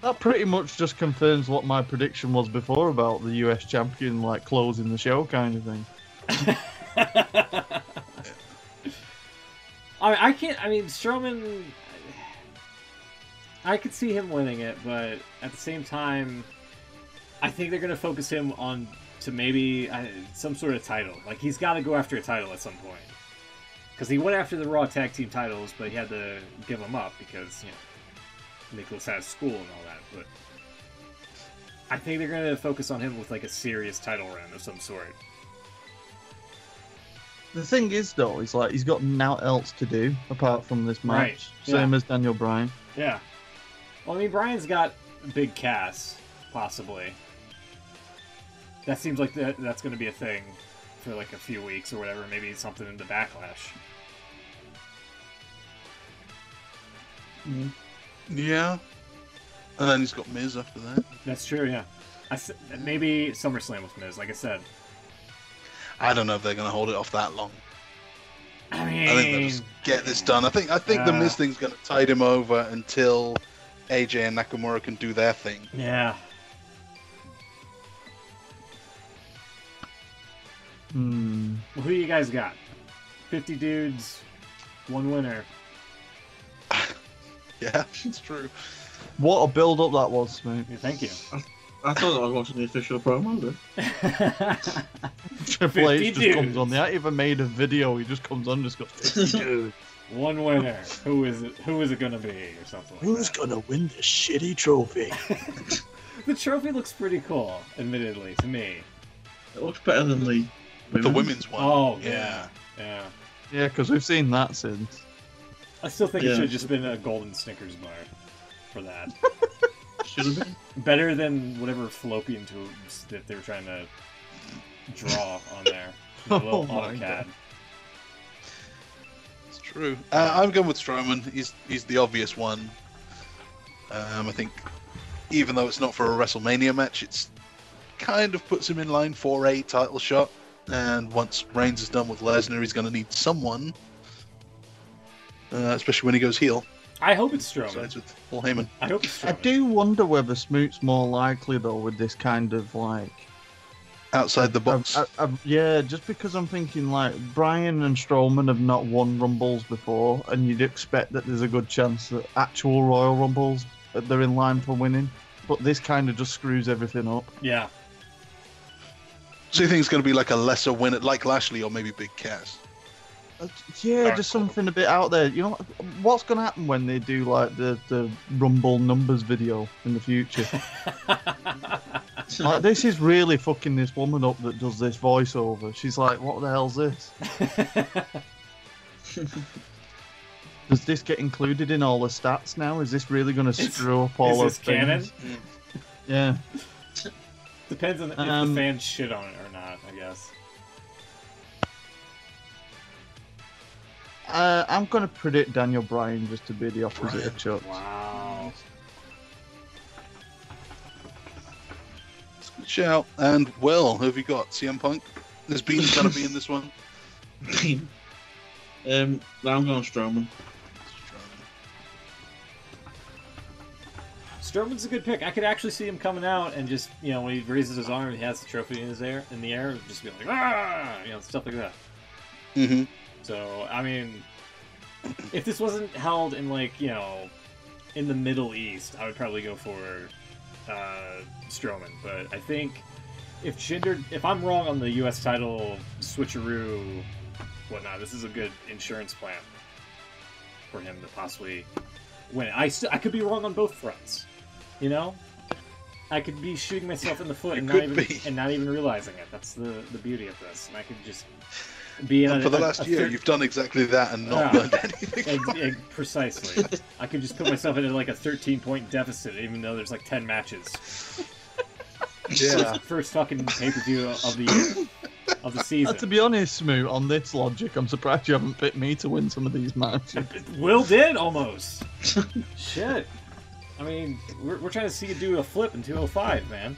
That pretty much just confirms what my prediction was before about the US champion, like, closing the show kind of thing. I can't. I mean, Strowman. I could see him winning it, but at the same time, I think they're going to focus him on to maybe some sort of title. Like, he's got to go after a title at some point. Because he went after the Raw Tag Team titles, but he had to give them up because, you know, Nicholas has school and all that. But I think they're going to focus on him with, like, a serious title run of some sort. The thing is, though, is like he's got nothing else to do apart from this match. Right, Same yeah. as Daniel Bryan. Yeah. Well, I mean, Brian's got big Cass, possibly. That seems like that's going to be a thing for like a few weeks or whatever. Maybe something in the Backlash. Yeah. And then he's got Miz after that. That's true, yeah. Maybe SummerSlam with Miz, like I said. I don't know if they're going to hold it off that long. I mean, I think they'll just get this done. I think the Miz thing's going to tide him over until AJ and Nakamura can do their thing. Yeah. Hmm. Well, who do you guys got? 50 dudes, one winner. Yeah, it's true. What a build-up that was, Smoot. Yeah, thank you. I thought I was watching the official promo then. Triple H 50 just dudes. comes on. They haven't even made a video. He just comes on and just goes, 50 dudes. One winner. Who is it? Who is it going to be, or something like Who's that? gonna win this shitty trophy? The trophy looks pretty cool, admittedly, to me. It looks better than the Women's one. Oh, yeah. Yeah. Yeah, because we've seen that since. I still think it Yeah. should have just been a golden Snickers bar for that. Should have been. Better than whatever fallopian tubes that they were trying to draw on there. The little Oh my AutoCAD. It's true. I'm going with Strowman. He's the obvious one. I think even though it's not for a WrestleMania match, it's kind of puts him in line for a title shot. And once Reigns is done with Lesnar, he's going to need someone, especially when he goes heel. I hope it's Strowman. Besides with Paul Heyman. I hope it's I Strowman. do wonder whether Smoot's more likely, though, with this kind of, like... Outside the box. Yeah, just because I'm thinking, like, Bryan and Strowman have not won Rumbles before, and you'd expect that there's a good chance that actual Royal Rumbles, they're in line for winning. But this kind of just screws everything up. Yeah. So you think it's going to be like a lesser winner, like Lashley or maybe Big Cass? Yeah, Alright, just cool. something a bit out there. You know, what's going to happen when they do, like, the Rumble numbers video in the future? Like, this is really fucking this woman up that does this voiceover. She's like, what the hell's this? Does this get included in all the stats now? Is this really going to screw up all Is of this canon? things? Yeah. Depends on if the fans shit on it or not, I guess. I'm going to predict Daniel Bryan just to be the opposite of Chuck. Wow. Good shout. And Will, who have you got? CM Punk? There's Bean's going to be in this one. Now I'm going Strowman. Strowman's a good pick. I could actually see him coming out and just, you know, when he raises his arm, he has the trophy in the air, just be like, ah, you know, stuff like that. Mm-hmm. So, I mean, if this wasn't held in, like, you know, in the Middle East, I would probably go for Strowman. But I think if I'm wrong on the U.S. title switcheroo, whatnot, this is a good insurance plan for him to possibly win it. I could be wrong on both fronts, you know. I could be shooting myself in the foot and not even realizing it. That's the beauty of this, and I could just be in for the last year, you've done exactly that and not learned anything. Precisely. I could just put myself in like a 13-point deficit, even though there's like 10 matches. Yeah. First fucking pay-per-view of the year, of the season. To be honest, Smoot, on this logic, I'm surprised you haven't picked me to win some of these matches. Will did almost. Shit. I mean, we're trying to see you do a flip in 205, man.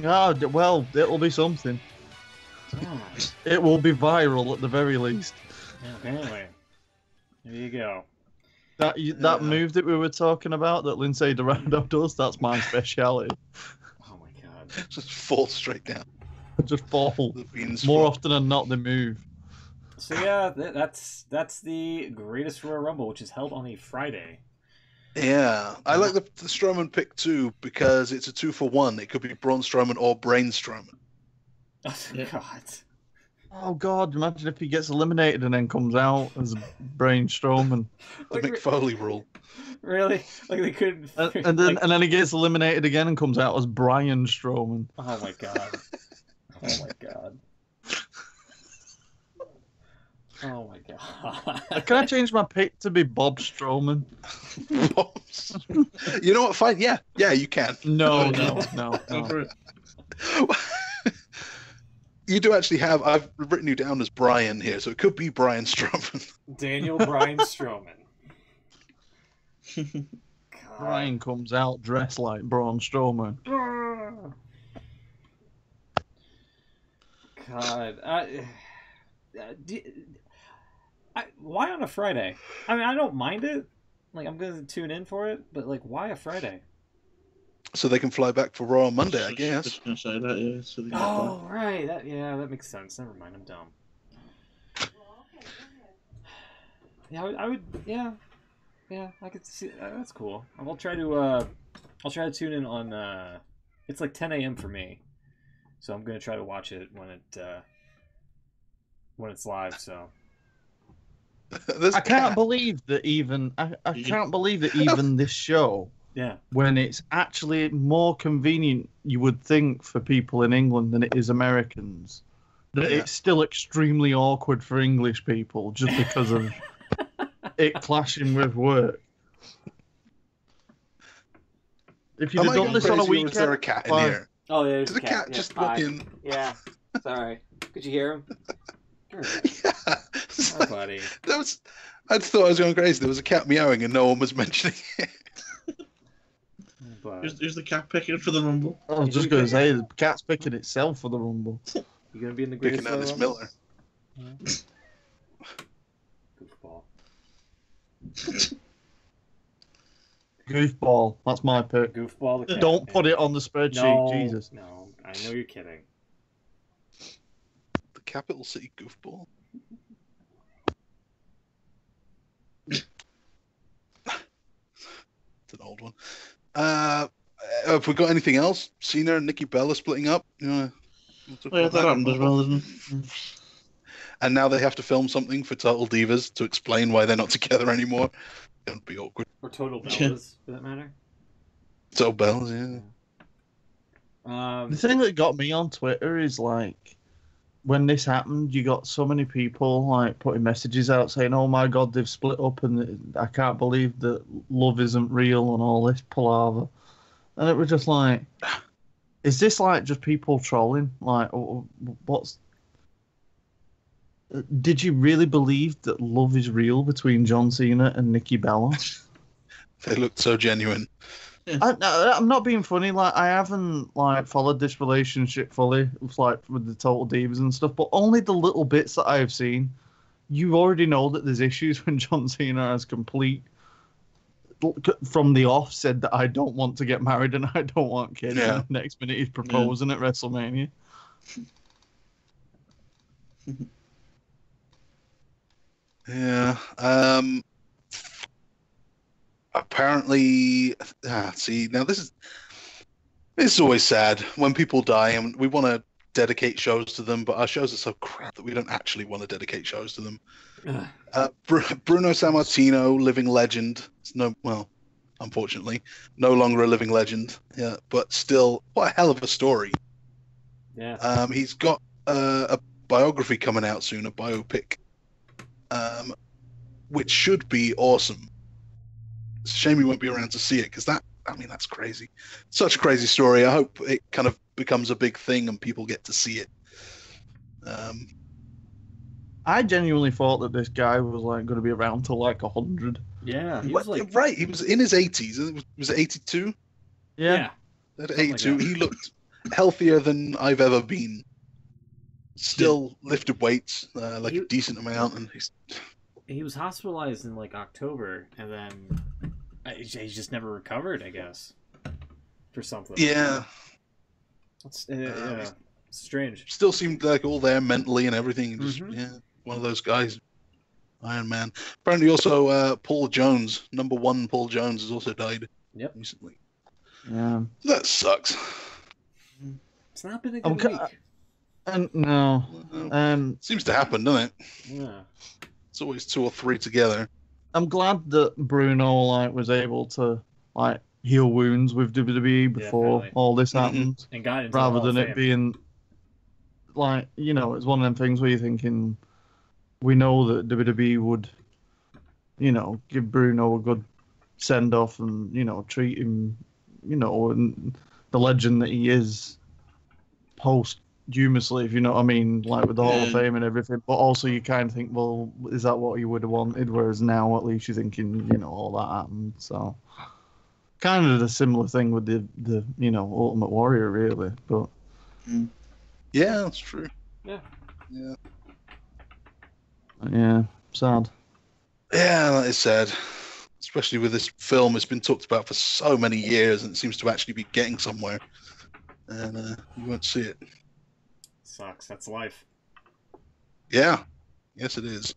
Ah, well, it'll be something. Oh. It will be viral at the very least. Yeah, anyway, there you go. That move that we were talking about that Lindsay Dorado does, that's my speciality. Oh my god. Just fall straight down. Just fall. Beans More fall. often than not, they move. So yeah, that's the Greatest Royal Rumble, which is held on a Friday. Yeah, I like the Strowman pick too because it's a 2-for-1. It could be Braun Strowman or Brain Strowman. Oh god. Oh god, imagine if he gets eliminated and then comes out as Brain Strowman. The Mick Foley rule. Really? Like they couldn't. And then he gets eliminated again and comes out as Brian Strowman. Oh my god. Oh my god. Oh my god. Can I change my pick to be Bob Strowman? You know what? Fine. Yeah, you can. No. Go for it. You do actually have. I've written you down as Brian here, so it could be Brian Strowman. Daniel Bryan Strowman. Brian comes out dressed like Braun Strowman. God. Why on a Friday? I mean, I don't mind it. Like, I'm going to tune in for it, but, like, why a Friday? So they can fly back for Raw on Monday, I guess. Just gonna say that, yeah. So they get Oh, right. That makes sense. Never mind. I'm dumb. Yeah, I would. Yeah, I could see. That's cool. I'll try to tune in on. It's like 10 a.m. for me, so I'm gonna try to watch it when it's live. So. I can't believe that even this show, yeah, when it's actually more convenient, you would think, for people in England than it is Americans, that it's still extremely awkward for English people just because of it clashing with work. If you'd have done this on a weekend, is there a cat in here? Oh yeah, Did the cat just walk in? Yeah, sorry. Could you hear him? Yeah. Oh, buddy. I thought I was going crazy. There was a cat meowing and no one was mentioning it. But Who's the cat picking for the Rumble? I was just going to say, the cat's picking itself for the Rumble. you gonna be in the Picking greatest out this Miller. Goofball. Goofball, that's my pick. Goofball. The cat, Don't man. put it on the spreadsheet, No, Jesus. No, I know you're kidding. The capital city goofball. It's an old one. Have we got anything else? Cena and Nikki Bella splitting up? You wanna talk Oh, yeah, about that happened as well, didn't it? And now they have to film something for Total Divas to explain why they're not together anymore. Don't be awkward. Or Total Bellas, for that matter. So Bells, yeah. The thing that got me on Twitter is, like, when this happened, you got so many people, like, putting messages out saying, oh my god, they've split up and I can't believe that love isn't real and all this palaver. And it was just like, is this, like, just people trolling? Like, did you really believe that love is real between John Cena and Nikki Bella? They looked so genuine. I'm not being funny. Like, I haven't, like, followed this relationship fully, with the Total Divas and stuff. But only the little bits that I've seen, you already know that there's issues when John Cena has from the off said that I don't want to get married and I don't want kids. Yeah. And next minute he's proposing at WrestleMania. Yeah. Apparently, see, now this is always sad when people die, and we want to dedicate shows to them, but our shows are so crap that we don't actually want to dedicate shows to them. Bruno Sammartino, living legend. Unfortunately, no longer a living legend. Yeah, but still, what a hell of a story. Yeah. He's got a biography coming out soon, a biopic, which should be awesome. It's a shame we won't be around to see it, because that's crazy. Such a crazy story. I hope it kind of becomes a big thing and people get to see it. I genuinely thought that this guy was, like, going to be around till, like, 100. Yeah. He was like, right, he was in his 80s. Was it 82? Yeah. At 82, he looked healthier than I've ever been. Still lifted weights, a decent amount, and he was hospitalized in, like, October, and then he just never recovered, I guess, for something. Yeah. It's strange. Still seemed like all there mentally and everything. Just one of those guys. Iron Man. Apparently also Paul Jones, number one Paul Jones, has also died recently. Yeah. That sucks. It's not been a good week. No. Seems to happen, doesn't it? Yeah. It's always two or three together. I'm glad that Bruno was able to heal wounds with WWE before all this happened, and got into rather the Hall than of it Fame. being it's one of them things where you're thinking, we know that WWE would, give Bruno a good send off and treat him, and the legend that he is posthumously, if you know what I mean, like with the Hall of Yeah. Fame and everything. But also, you kind of think, well, is that what he would have wanted? Whereas now, at least you're thinking, all that happened. So, kind of the similar thing with the Ultimate Warrior, really. But Yeah, that's true. Yeah. Yeah. yeah, sad. Yeah, that is sad. Especially with this film, it's been talked about for so many years, and it seems to actually be getting somewhere. And you won't see it. Sucks. That's life. Yeah. Yes, it is.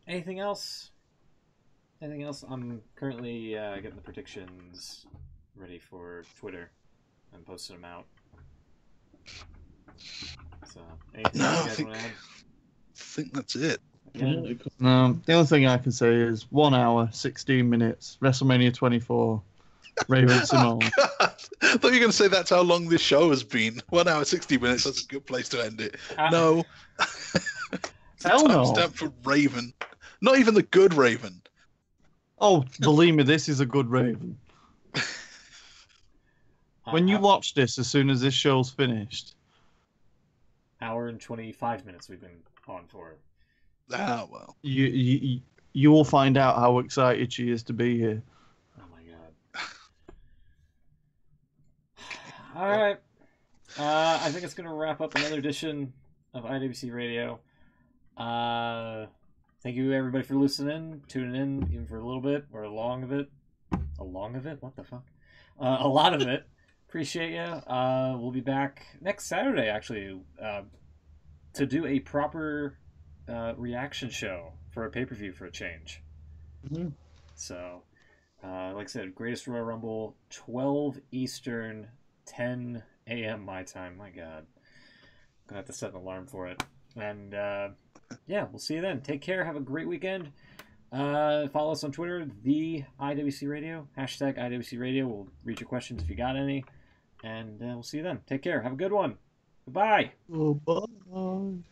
Anything else? Anything else? I'm currently getting the predictions ready for Twitter. I'm posting them out. So, anything No, else I you guys think, want to add? think that's it. Again, No, the only thing I can say is 1 hour, 16 minutes, WrestleMania 24, Raven Simone. God. I thought you were going to say that's how long this show has been. 1 hour, 60 minutes. That's a good place to end it. No. Hell no. Timestamp for Raven. Not even the good Raven. Oh, believe me, this is a good Raven. When you watch this, as soon as this show's finished, hour and 25 minutes we've been on for. Ah, well. you will find out how excited she is to be here. Oh my god. All right. I think it's going to wrap up another edition of IWC Radio. Thank you everybody for listening, tuning in, even for a little bit or a long of it. A long of it? What the fuck? A lot of it. Appreciate you. We'll be back next Saturday, actually, to do a proper reaction show for a pay-per-view for a change. Mm-hmm. So, like I said, Greatest Royal Rumble, 12 Eastern, 10 a.m. my time. My God. I'm going to have to set an alarm for it. And, yeah, we'll see you then. Take care. Have a great weekend. Follow us on Twitter, the IWC Radio, hashtag IWC Radio. We'll read your questions if you got any. And we'll see you then. Take care. Have a good one. Goodbye. Oh, bye.